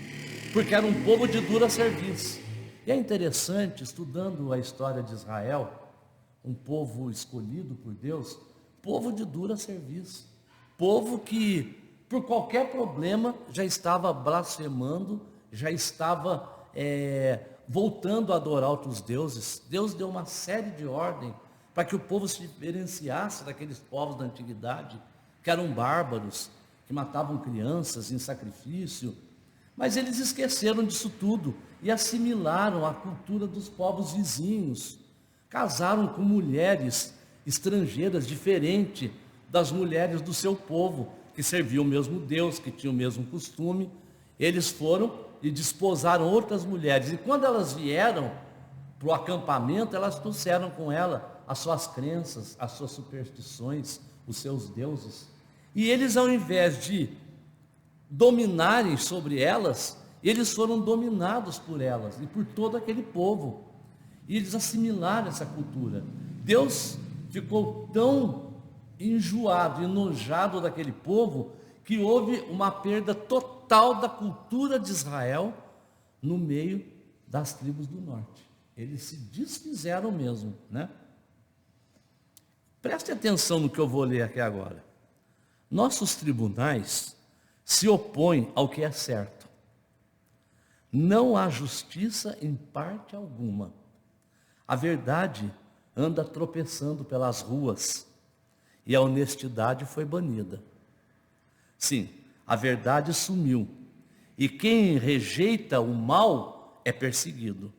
porque era um povo de dura serviço. E é interessante, estudando a história de Israel, um povo escolhido por Deus, povo de dura serviço, povo que por qualquer problema já estava blasfemando, já estava voltando a adorar outros deuses. Deus deu uma série de ordens para que o povo se diferenciasse daqueles povos da antiguidade, que eram bárbaros, que matavam crianças em sacrifício. Mas eles esqueceram disso tudo e assimilaram a cultura dos povos vizinhos. Casaram com mulheres estrangeiras, diferente das mulheres do seu povo, que serviam o mesmo Deus, que tinham o mesmo costume. Eles foram e desposaram outras mulheres. E quando elas vieram para o acampamento, elas trouxeram com ela as suas crenças, as suas superstições, os seus deuses. E eles, ao invés de dominarem sobre elas, eles foram dominados por elas e por todo aquele povo. E eles assimilaram essa cultura. Deus ficou tão enjoado, enojado daquele povo, que houve uma perda total da cultura de Israel no meio das tribos do norte. Eles se desfizeram mesmo, né? Preste atenção no que eu vou ler aqui agora. Nossos tribunais se opõem ao que é certo. Não há justiça em parte alguma. A verdade anda tropeçando pelas ruas e a honestidade foi banida. Sim, a verdade sumiu e quem rejeita o mal é perseguido.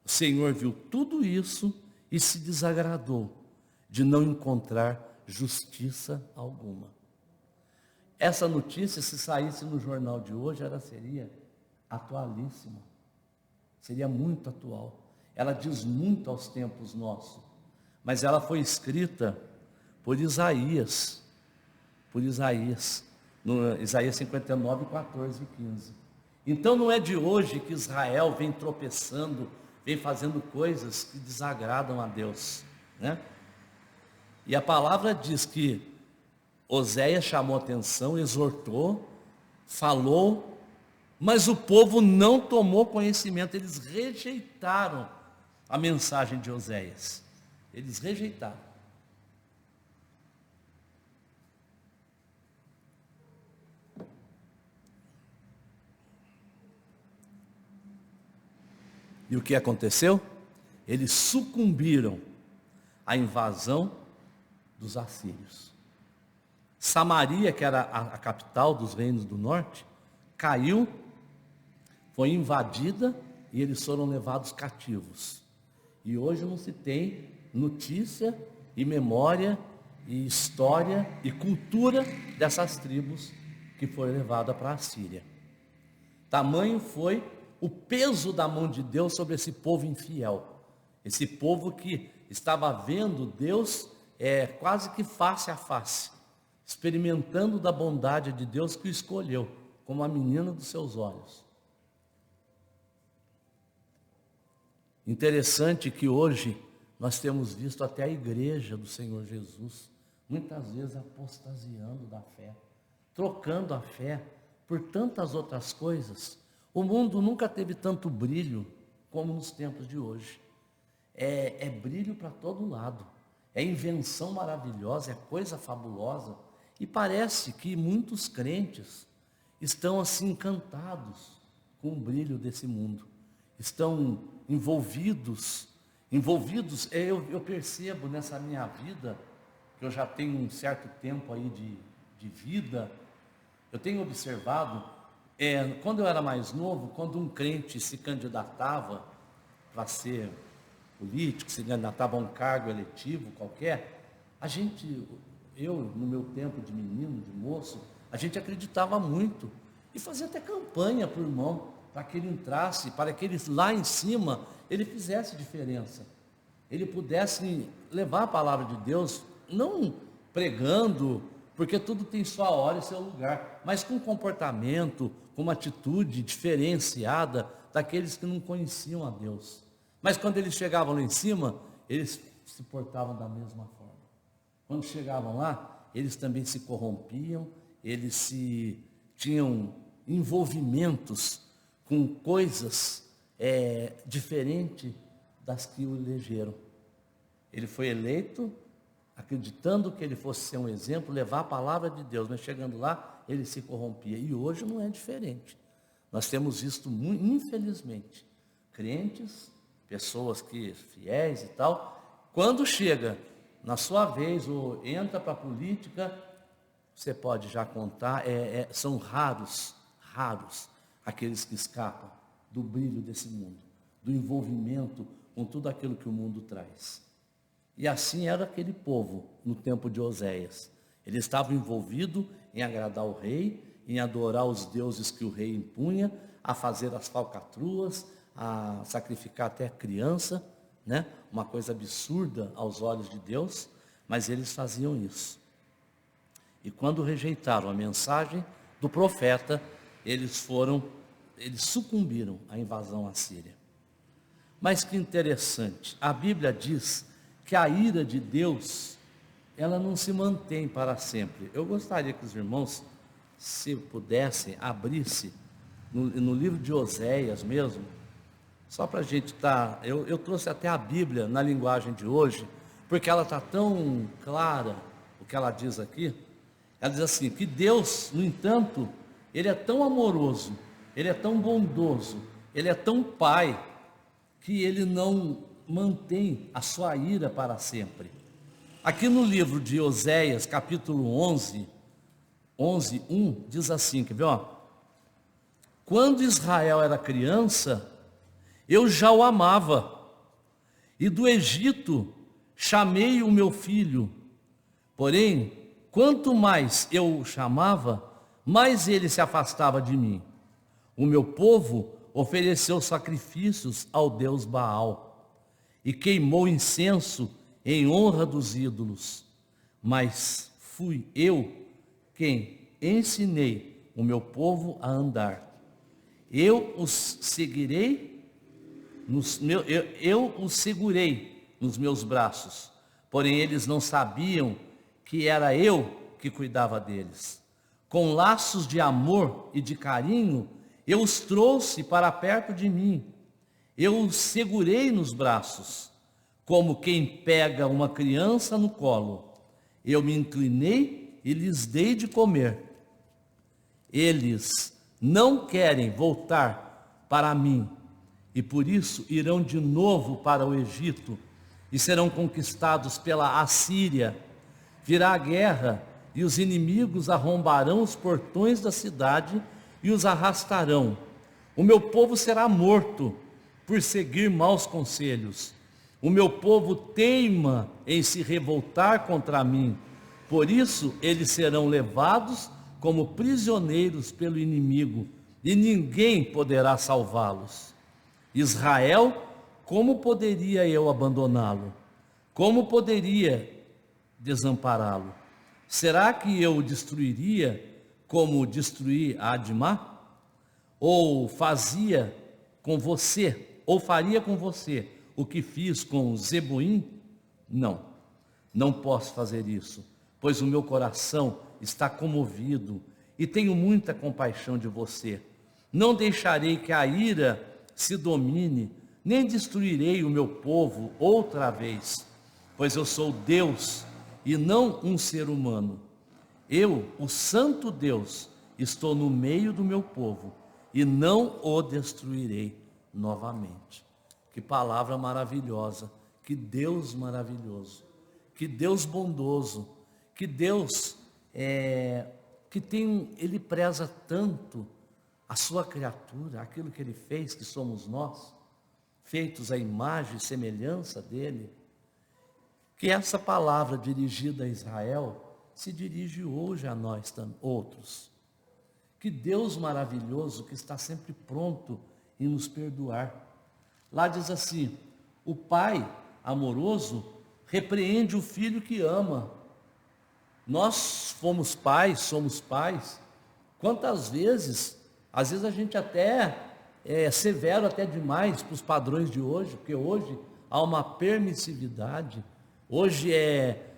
O Senhor viu tudo isso e se desagradou de não encontrar justiça alguma. Essa notícia, se saísse no jornal de hoje, ela seria atualíssima. Seria muito atual. Ela diz muito aos tempos nossos. Mas ela foi escrita por Isaías. No Isaías 59, 14 e 15. Então não é de hoje que Israel vem tropeçando, vem fazendo coisas que desagradam a Deus, né? E a palavra diz que Oséias chamou atenção, exortou, falou, mas o povo não tomou conhecimento, eles rejeitaram a mensagem de Oséias. Eles rejeitaram. E o que aconteceu? Eles sucumbiram à invasão dos assírios. Samaria, que era a capital dos reinos do norte, caiu, foi invadida e eles foram levados cativos. E hoje não se tem notícia e memória e história e cultura dessas tribos que foram levadas para a Síria. Tamanho foi o peso da mão de Deus sobre esse povo infiel, esse povo que estava vendo Deus quase que face a face, experimentando da bondade de Deus que o escolheu como a menina dos seus olhos. Interessante que hoje nós temos visto até a igreja do Senhor Jesus, muitas vezes apostasiando da fé, trocando a fé por tantas outras coisas. O mundo nunca teve tanto brilho como nos tempos de hoje. É brilho para todo lado, é invenção maravilhosa, é coisa fabulosa. E parece que muitos crentes estão assim encantados com o brilho desse mundo. Estão envolvidos. Eu percebo nessa minha vida, que eu já tenho um certo tempo aí de vida, eu tenho observado, quando eu era mais novo, quando um crente se candidatava para ser político, se candidatava a um cargo eletivo qualquer, eu, no meu tempo de menino, de moço, a gente acreditava muito e fazia até campanha para o irmão, para que ele entrasse, para que ele lá em cima, ele fizesse diferença, ele pudesse levar a palavra de Deus, não pregando, porque tudo tem sua hora e seu lugar, mas com comportamento, com uma atitude diferenciada daqueles que não conheciam a Deus. Mas quando eles chegavam lá em cima, eles se portavam da mesma forma. Quando chegavam lá, eles também se corrompiam, eles tinham envolvimentos com coisas diferentes das que o elegeram. Ele foi eleito acreditando que ele fosse ser um exemplo, levar a palavra de Deus, mas chegando lá, ele se corrompia. E hoje não é diferente. Nós temos visto, infelizmente, crentes, pessoas que fiéis e tal, quando chega na sua vez, ou entra para a política, você pode já contar, são raros aqueles que escapam do brilho desse mundo, do envolvimento com tudo aquilo que o mundo traz. E assim era aquele povo no tempo de Oséias. Ele estava envolvido em agradar o rei, em adorar os deuses que o rei impunha, a fazer as falcatruas, a sacrificar até a criança, né? Uma coisa absurda aos olhos de Deus, mas eles faziam isso. E quando rejeitaram a mensagem do profeta, eles sucumbiram à invasão assíria. Mas que interessante, a Bíblia diz que a ira de Deus, ela não se mantém para sempre. Eu gostaria que os irmãos, se pudessem, abrissem no livro de Oséias mesmo, só para a gente estar, eu trouxe até a Bíblia na linguagem de hoje, porque ela está tão clara, o que ela diz aqui. Ela diz assim, que Deus, no entanto, Ele é tão amoroso, Ele é tão bondoso, Ele é tão Pai, que Ele não mantém a sua ira para sempre. Aqui no livro de Oséias, capítulo 11, 1, diz assim, quer ver, ó? Quando Israel era criança, eu já o amava, e do Egito chamei o meu filho. Porém, quanto mais eu o chamava, mais ele se afastava de mim. O meu povo ofereceu sacrifícios ao Deus Baal e queimou incenso em honra dos ídolos. Mas fui eu quem ensinei o meu povo a andar. Eu os segurei nos meus braços, porém eles não sabiam que era eu que cuidava deles. Com laços de amor e de carinho, eu os trouxe para perto de mim. Eu os segurei nos braços, como quem pega uma criança no colo. Eu me inclinei e lhes dei de comer. Eles não querem voltar para mim, e por isso irão de novo para o Egito, e serão conquistados pela Assíria. Virá a guerra, e os inimigos arrombarão os portões da cidade e os arrastarão. O meu povo será morto por seguir maus conselhos. O meu povo teima em se revoltar contra mim. Por isso eles serão levados como prisioneiros pelo inimigo, e ninguém poderá salvá-los. Israel, como poderia eu abandoná-lo? Como poderia desampará-lo? Será que eu o destruiria como destruí Admá? Ou faria com você o que fiz com Zeboim? Não posso fazer isso, pois o meu coração está comovido e tenho muita compaixão de você. Não deixarei que a ira se domine, nem destruirei o meu povo outra vez, pois eu sou Deus e não um ser humano. Eu, o Santo Deus, estou no meio do meu povo e não o destruirei novamente. Que palavra maravilhosa, que Deus maravilhoso, que Deus bondoso, que Deus Ele preza tanto a sua criatura, aquilo que Ele fez, que somos nós, feitos à imagem e semelhança dEle, que essa palavra dirigida a Israel se dirige hoje a nós outros. Que Deus maravilhoso, que está sempre pronto em nos perdoar. Lá diz assim, o pai amoroso repreende o filho que ama. Nós somos pais. Quantas vezes, às vezes a gente até é severo até demais para os padrões de hoje, porque hoje há uma permissividade, hoje é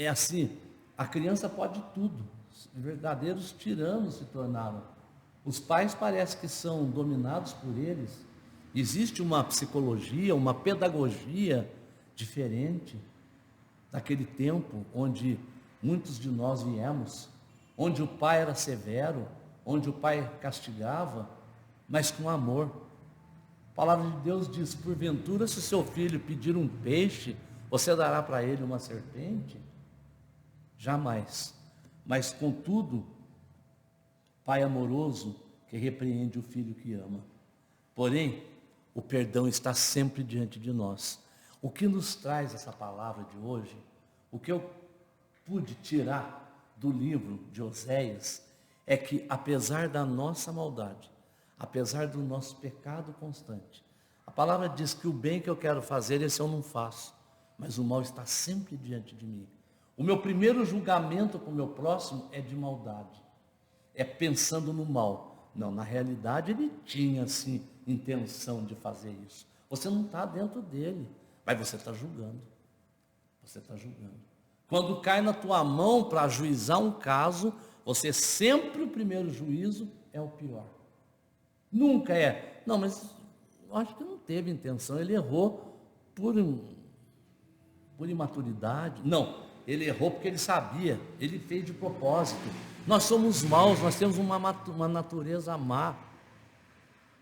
assim, a criança pode tudo, verdadeiros tiranos se tornaram. Os pais parece que são dominados por eles. Existe uma psicologia, uma pedagogia diferente daquele tempo onde muitos de nós viemos, onde o pai era severo, onde o pai castigava, mas com amor. A palavra de Deus diz, porventura se seu filho pedir um peixe, você dará para ele uma serpente? Jamais. Mas contudo, pai amoroso que repreende o filho que ama. Porém, o perdão está sempre diante de nós. O que nos traz essa palavra de hoje, o que eu pude tirar do livro de Oséias, é que apesar da nossa maldade, apesar do nosso pecado constante. A palavra diz que o bem que eu quero fazer, esse eu não faço, mas o mal está sempre diante de mim. O meu primeiro julgamento com o meu próximo é de maldade, é pensando no mal. Não, na realidade ele tinha sim intenção de fazer isso. Você não está dentro dele, mas você está julgando. Você está julgando. Quando cai na tua mão para ajuizar um caso, você sempre, o primeiro juízo é o pior. Nunca é, não, mas eu acho que não teve intenção, ele errou por imaturidade. Não, ele errou porque ele sabia, ele fez de propósito. Nós somos maus, nós temos uma natureza má.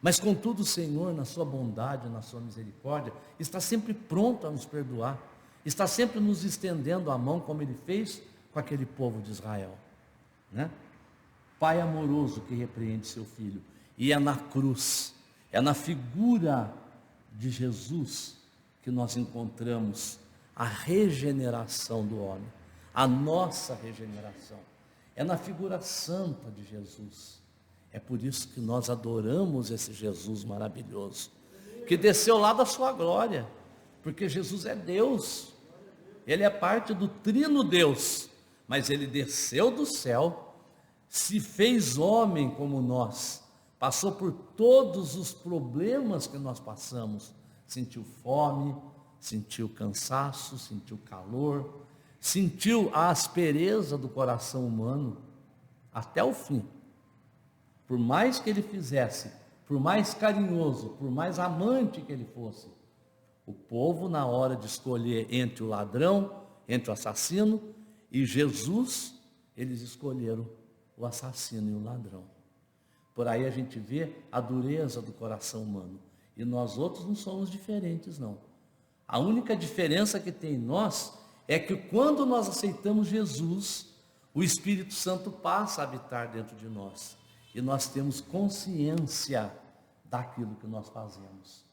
Mas contudo o Senhor, na sua bondade, na sua misericórdia, está sempre pronto a nos perdoar. Está sempre nos estendendo a mão, como Ele fez com aquele povo de Israel. Né? Pai amoroso que repreende seu filho. E é na cruz, é na figura de Jesus que nós encontramos a regeneração do homem. A nossa regeneração. É na figura santa de Jesus. É por isso que nós adoramos esse Jesus maravilhoso, que desceu lá da sua glória, porque Jesus é Deus, Ele é parte do trino Deus, mas Ele desceu do céu, se fez homem como nós, passou por todos os problemas que nós passamos, sentiu fome, sentiu cansaço, sentiu calor, sentiu a aspereza do coração humano, até o fim. Por mais que ele fizesse, por mais carinhoso, por mais amante que ele fosse, o povo, na hora de escolher entre o ladrão, entre o assassino e Jesus, eles escolheram o assassino e o ladrão. Por aí a gente vê a dureza do coração humano. E nós outros não somos diferentes, não. A única diferença que tem em nós é que quando nós aceitamos Jesus, o Espírito Santo passa a habitar dentro de nós. E nós temos consciência daquilo que nós fazemos.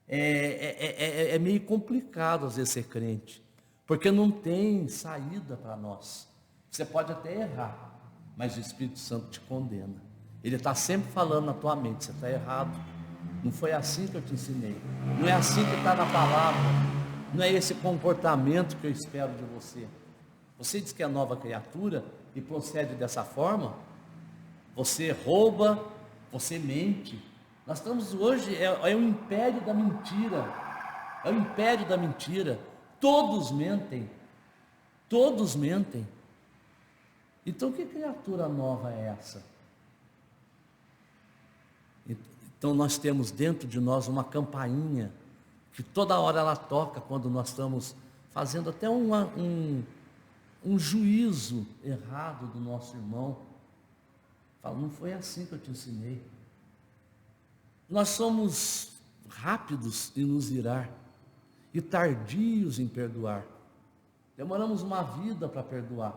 É meio complicado às vezes ser crente, porque não tem saída para nós. Você pode até errar, mas o Espírito Santo te condena. Ele está sempre falando na tua mente, você está errado. Não foi assim que eu te ensinei. Não é assim que está na palavra. Não é esse comportamento que eu espero de você. Você diz que é nova criatura e procede dessa forma. Você rouba, você mente. Nós estamos hoje, é o império da mentira. É o império da mentira. Todos mentem. Todos mentem. Então que criatura nova é essa? Então nós temos dentro de nós uma campainha, que toda hora ela toca quando nós estamos fazendo até um juízo errado do nosso irmão. Fala, não foi assim que eu te ensinei. Nós somos rápidos em nos irar e tardios em perdoar. Demoramos uma vida para perdoar.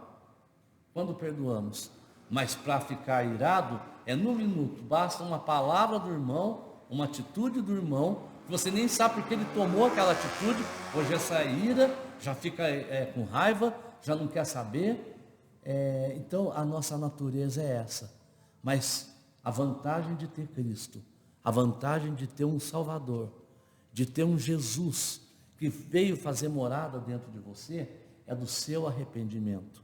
Quando perdoamos, mas para ficar irado é no minuto. Basta uma palavra do irmão, uma atitude do irmão, que você nem sabe porque ele tomou aquela atitude. Hoje essa ira já fica com raiva, já não quer saber. Então a nossa natureza é essa. Mas a vantagem de ter Cristo, a vantagem de ter um Salvador, de ter um Jesus que veio fazer morada dentro de você, é do seu arrependimento.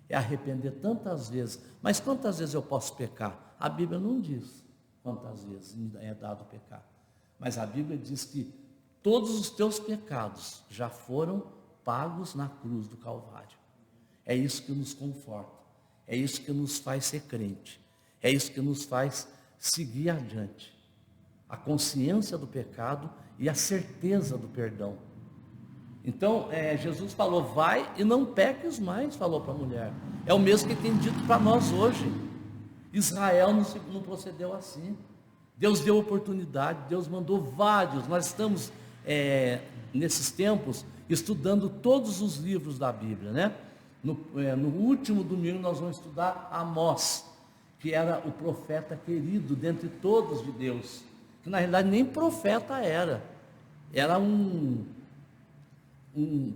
É arrepender tantas vezes. Mas quantas vezes eu posso pecar? A Bíblia não diz quantas vezes me é dado pecar. Mas a Bíblia diz que todos os teus pecados já foram pagos na cruz do Calvário. É isso que nos conforta. É isso que nos faz ser crente. É isso que nos faz seguir adiante. A consciência do pecado e a certeza do perdão. Então, Jesus falou, vai e não peques mais, falou para a mulher. É o mesmo que tem dito para nós hoje. Israel não procedeu assim. Deus deu oportunidade, Deus mandou vários. Nós estamos, nesses tempos, estudando todos os livros da Bíblia, né? No último domingo nós vamos estudar Amós, que era o profeta querido dentre todos de Deus, que na realidade nem profeta era um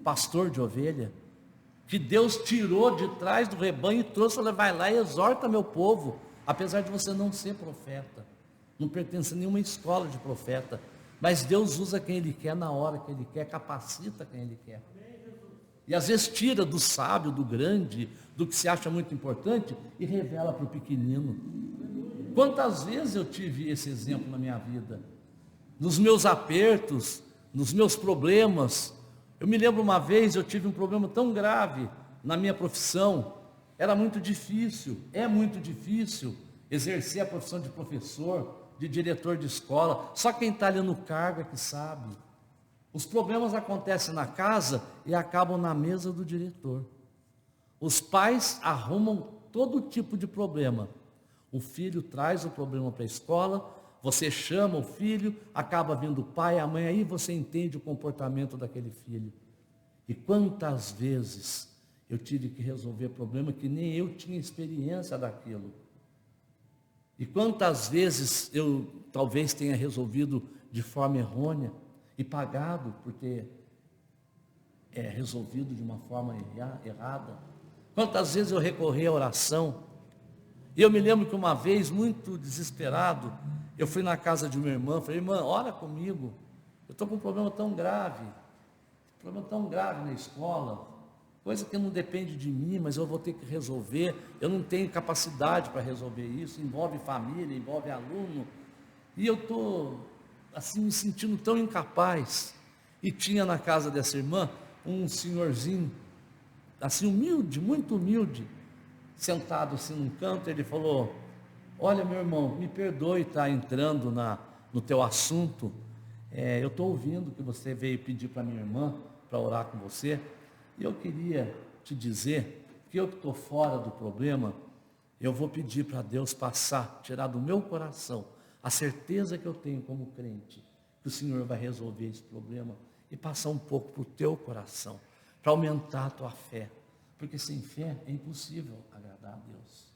pastor de ovelha, que Deus tirou de trás do rebanho e trouxe, vai lá e exorta meu povo, apesar de você não ser profeta. não pertence a nenhuma escola de profeta, mas Deus usa quem Ele quer na hora que Ele quer, capacita quem Ele quer. E às vezes tira do sábio, do grande, do que se acha muito importante e revela para o pequenino. Quantas vezes eu tive esse exemplo na minha vida? Nos meus apertos, nos meus problemas. Eu me lembro uma vez, eu tive um problema tão grave na minha profissão. Era muito difícil, é muito difícil exercer a profissão de professor, de diretor de escola. Só quem está ali no cargo é que sabe. Os problemas acontecem na casa e acabam na mesa do diretor. Os pais arrumam todo tipo de problema. O filho traz o problema para a escola, você chama o filho, acaba vindo o pai, a mãe, aí você entende o comportamento daquele filho. E quantas vezes eu tive que resolver problema que nem eu tinha experiência daquilo. E quantas vezes eu talvez tenha resolvido de forma errônea e pagado por ter resolvido de uma forma errada. Quantas vezes eu recorri à oração. E eu me lembro que uma vez, muito desesperado, eu fui na casa de uma irmã, falei, irmã, ora comigo, eu estou com um problema tão grave na escola, coisa que não depende de mim, mas eu vou ter que resolver, eu não tenho capacidade para resolver isso, envolve família, envolve aluno, e eu estou, assim, me sentindo tão incapaz. E tinha na casa dessa irmã um senhorzinho, assim, humilde, muito humilde, sentado assim num canto. Ele falou, olha meu irmão, me perdoe estar entrando no teu assunto, eu estou ouvindo que você veio pedir para minha irmã, para orar com você, e eu queria te dizer que eu que estou fora do problema, eu vou pedir para Deus tirar do meu coração a certeza que eu tenho como crente, que o Senhor vai resolver esse problema e passar um pouco para o teu coração, para aumentar a tua fé, porque sem fé é impossível agradar a Deus.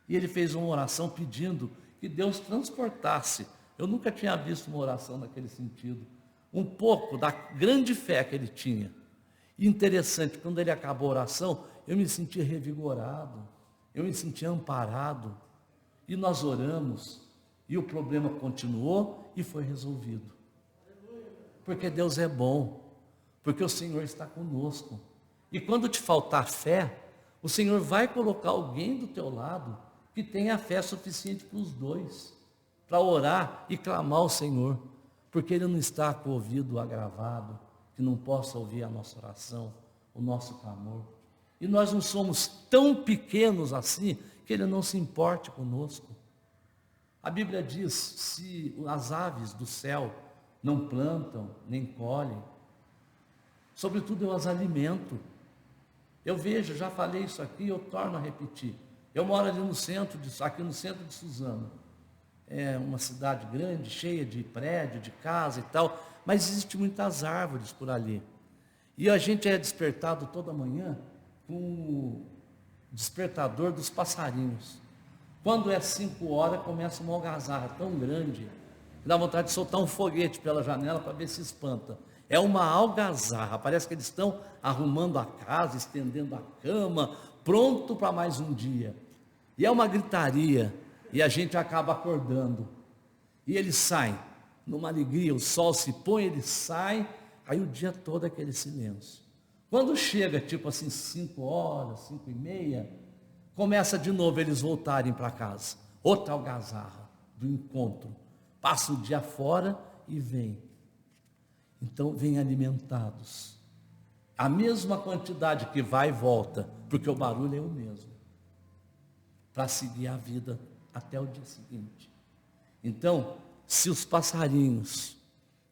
E ele fez uma oração pedindo que Deus transportasse, eu nunca tinha visto uma oração naquele sentido, um pouco da grande fé que ele tinha. E interessante, quando ele acabou a oração, eu me senti revigorado, eu me senti amparado, e nós oramos, e o problema continuou e foi resolvido. Porque Deus é bom, porque o Senhor está conosco. E quando te faltar fé, o Senhor vai colocar alguém do teu lado que tenha fé suficiente para os dois, para orar e clamar ao Senhor, porque Ele não está com o ouvido agravado, que não possa ouvir a nossa oração, o nosso clamor. E nós não somos tão pequenos assim, que Ele não se importe conosco. A Bíblia diz, se as aves do céu não plantam, nem colhem, sobretudo eu as alimento. Eu vejo, já falei isso aqui, eu torno a repetir. Eu moro ali no centro, aqui no centro de Suzano. É uma cidade grande, cheia de prédio, de casa e tal, mas existem muitas árvores por ali. E a gente é despertado toda manhã com o despertador dos passarinhos. Quando é 5 horas, começa uma algazarra tão grande, que dá vontade de soltar um foguete pela janela para ver se espanta. É uma algazarra, parece que eles estão arrumando a casa, estendendo a cama, pronto para mais um dia. E é uma gritaria, e a gente acaba acordando. E eles saem, numa alegria, o sol se põe, eles saem, aí o dia todo é aquele silêncio. Quando chega, tipo assim, 5 horas, 5:30, começa de novo eles voltarem para casa. Outra algazarra do encontro. Passa o dia fora e vem. Então, vem alimentados. A mesma quantidade que vai e volta, porque o barulho é o mesmo. Para seguir a vida até o dia seguinte. Então, se os passarinhos,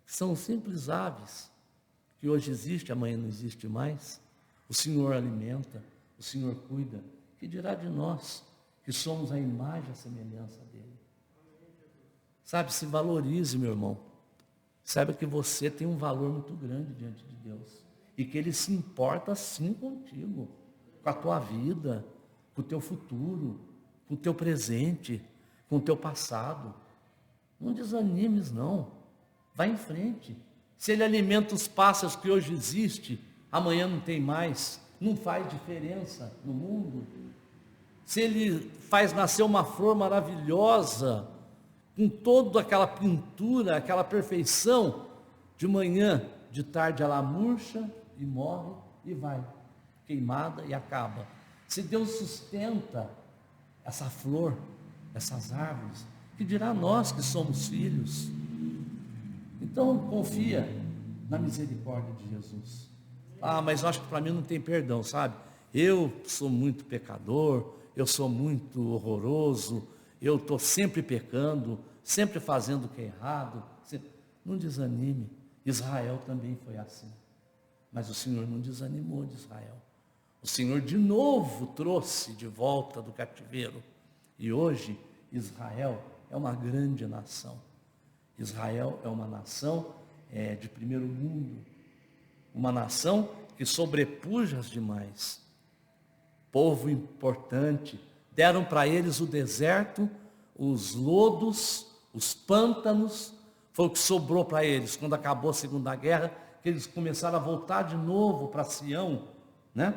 que são simples aves, que hoje existe, amanhã não existe mais, o Senhor alimenta, o Senhor cuida, que dirá de nós, que somos a imagem e a semelhança dele? Sabe, se valorize, meu irmão. Saiba que você tem um valor muito grande diante de Deus. E que Ele se importa sim contigo, com a tua vida, com o teu futuro, com o teu presente, com o teu passado. Não desanimes não, vai em frente. Se Ele alimenta os pássaros que hoje existem, amanhã não tem mais, não faz diferença no mundo. Se Ele faz nascer uma flor maravilhosa, com toda aquela pintura, aquela perfeição, de manhã, de tarde ela murcha e morre e vai, queimada e acaba. Se Deus sustenta essa flor, essas árvores, que dirá nós que somos filhos? Então confia na misericórdia de Jesus. Ah, mas eu acho que para mim não tem perdão, sabe? Eu sou muito pecador, eu sou muito horroroso, eu estou sempre pecando, sempre fazendo o que é errado. Não desanime. Israel também foi assim. Mas o Senhor não desanimou de Israel. O Senhor de novo trouxe de volta do cativeiro. E hoje Israel é uma grande nação. Israel é uma nação de primeiro mundo. Uma nação que sobrepuja as demais. Povo importante. Deram para eles o deserto, os lodos, os pântanos. Foi o que sobrou para eles quando acabou a Segunda Guerra, que eles começaram a voltar de novo para Sião, né?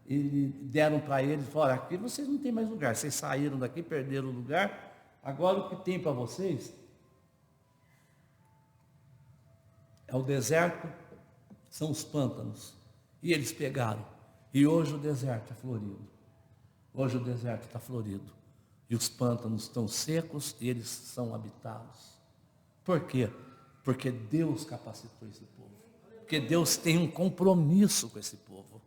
E deram para eles, falaram, aqui vocês não têm mais lugar, vocês saíram daqui, perderam o lugar, agora o que tem para vocês é o deserto, são os pântanos. E eles pegaram, e hoje o deserto é florido, hoje o deserto está florido, e os pântanos estão secos e eles são habitados. Por quê? Porque Deus capacitou esse povo. Porque Deus tem um compromisso com esse povo.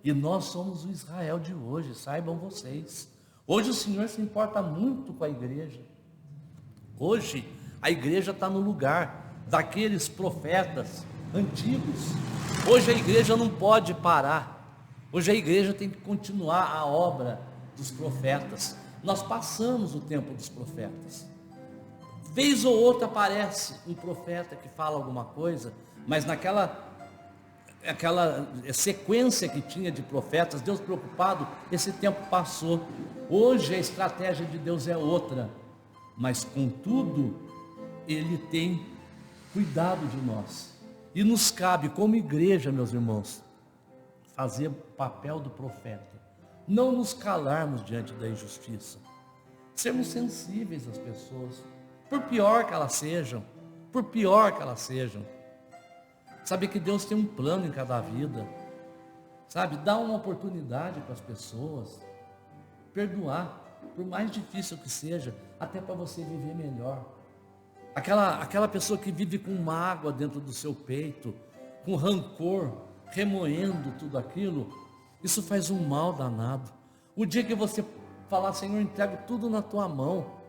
E nós somos o Israel de hoje, saibam vocês. Hoje o Senhor se importa muito com a igreja. Hoje a igreja está no lugar daqueles profetas antigos. Hoje a igreja não pode parar. Hoje a igreja tem que continuar a obra dos profetas. Nós passamos o tempo dos profetas. Vez ou outra aparece um profeta que fala alguma coisa, mas naquela sequência que tinha de profetas, Deus preocupado, esse tempo passou. Hoje a estratégia de Deus é outra, mas contudo, Ele tem cuidado de nós. E nos cabe, como igreja, meus irmãos, fazer o papel do profeta. Não nos calarmos diante da injustiça. Sermos sensíveis às pessoas. Por pior que elas sejam, sabe que Deus tem um plano em cada vida, sabe, dá uma oportunidade para as pessoas, perdoar, por mais difícil que seja, até para você viver melhor. Aquela pessoa que vive com mágoa dentro do seu peito, com rancor, remoendo tudo aquilo, isso faz um mal danado. O dia que você falar, Senhor, entrego tudo na tua mão,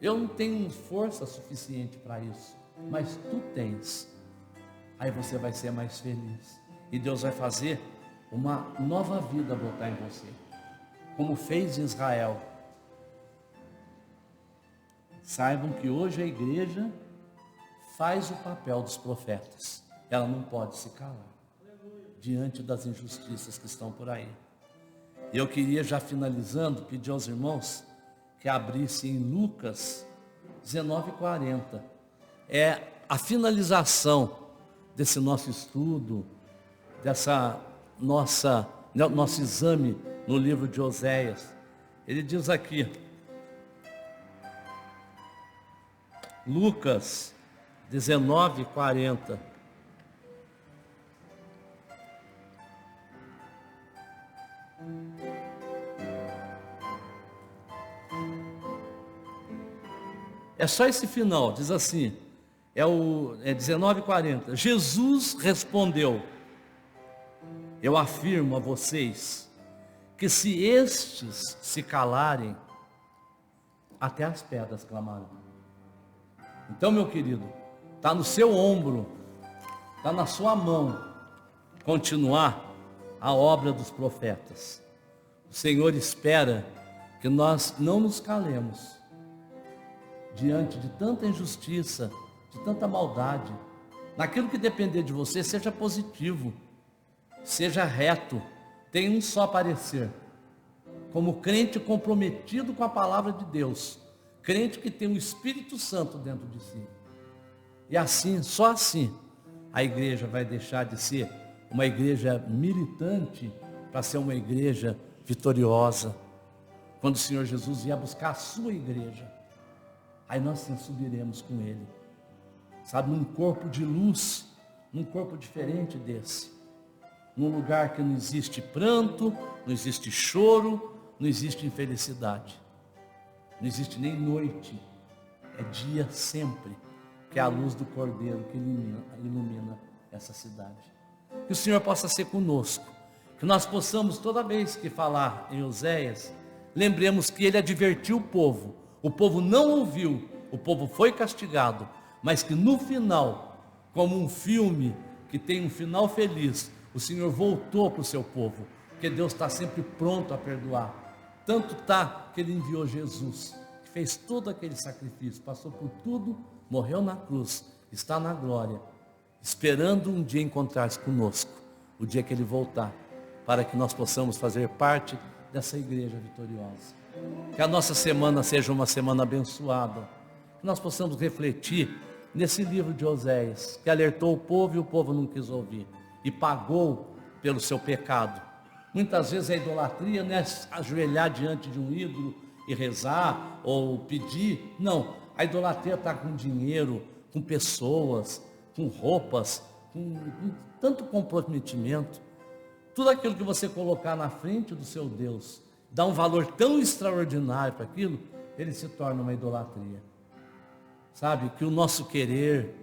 eu não tenho força suficiente para isso, mas tu tens. Aí você vai ser mais feliz. E Deus vai fazer uma nova vida brotar em você. Como fez em Israel. Saibam que hoje a igreja faz o papel dos profetas. Ela não pode se calar diante das injustiças que estão por aí. E eu queria, já finalizando, pedir aos irmãos que abrisse em Lucas 19:40. É a finalização desse nosso estudo, dessa nosso exame no livro de Oséias. Ele diz aqui, Lucas 19:40. É só esse final, diz assim, é 19:40. Jesus respondeu, eu afirmo a vocês, que se estes se calarem, até as pedras clamarão. Então, meu querido, está no seu ombro, está na sua mão, continuar a obra dos profetas. O Senhor espera que nós não nos calemos diante de tanta injustiça, de tanta maldade. Naquilo que depender de você, seja positivo, seja reto, tenha um só parecer. Como crente comprometido com a palavra de Deus, crente que tem o Espírito Santo dentro de si. E assim, só assim, a igreja vai deixar de ser uma igreja militante para ser uma igreja vitoriosa. Quando o Senhor Jesus vier buscar a sua igreja, aí nós sim subiremos com Ele. Sabe, num corpo de luz, num corpo diferente desse. Num lugar que não existe pranto, não existe choro, não existe infelicidade. Não existe nem noite. É dia sempre, que é a luz do Cordeiro que ilumina essa cidade. Que o Senhor possa ser conosco. Que nós possamos, toda vez que falar em Oséias, lembremos que ele advertiu o povo. O povo não ouviu, o povo foi castigado, mas que no final, como um filme que tem um final feliz, o Senhor voltou para o seu povo, porque Deus está sempre pronto a perdoar. Tanto está que Ele enviou Jesus, que fez todo aquele sacrifício, passou por tudo, morreu na cruz, está na glória, esperando um dia encontrar-se conosco, o dia que Ele voltar, para que nós possamos fazer parte dessa igreja vitoriosa. Que a nossa semana seja uma semana abençoada, que nós possamos refletir nesse livro de Oséias, que alertou o povo e o povo não quis ouvir, e pagou pelo seu pecado. Muitas vezes a idolatria não é ajoelhar diante de um ídolo e rezar ou pedir, não, a idolatria está com dinheiro, com pessoas, com roupas, com tanto comprometimento. Tudo aquilo que você colocar na frente do seu Deus, dá um valor tão extraordinário para aquilo, ele se torna uma idolatria. Sabe, que o nosso querer,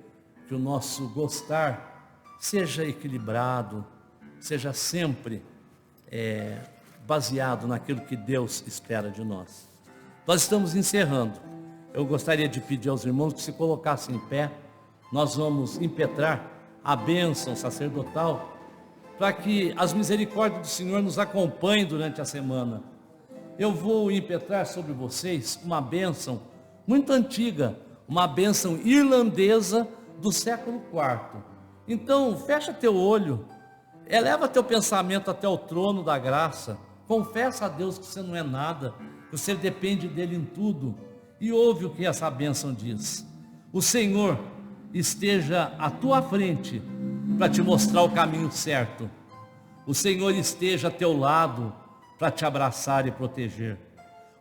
que o nosso gostar seja equilibrado, seja sempre baseado naquilo que Deus espera de nós. Nós estamos encerrando. Eu gostaria de pedir aos irmãos que se colocassem em pé. Nós vamos impetrar a bênção sacerdotal para que as misericórdias do Senhor nos acompanhem durante a semana. Eu vou impetrar sobre vocês uma bênção muito antiga, uma bênção irlandesa do século IV. Então, fecha teu olho, eleva teu pensamento até o trono da graça, confessa a Deus que você não é nada, que você depende dele em tudo, e ouve o que essa bênção diz. O Senhor esteja à tua frente para te mostrar o caminho certo. O Senhor esteja a teu lado para te abraçar e proteger.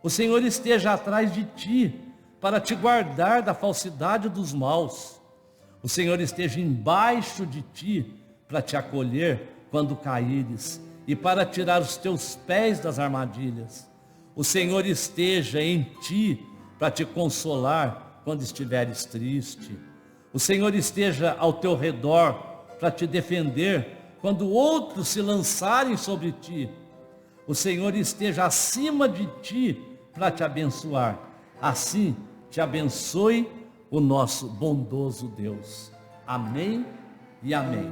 O Senhor esteja atrás de ti para te guardar da falsidade dos maus. O Senhor esteja embaixo de ti para te acolher quando caíres e para tirar os teus pés das armadilhas. O Senhor esteja em ti para te consolar quando estiveres triste. O Senhor esteja ao teu redor para te defender quando outros se lançarem sobre ti. O Senhor esteja acima de ti para te abençoar. Assim te abençoe o nosso bondoso Deus. Amém e amém.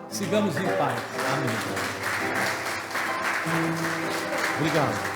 Sigamos em paz. Amém. Obrigado.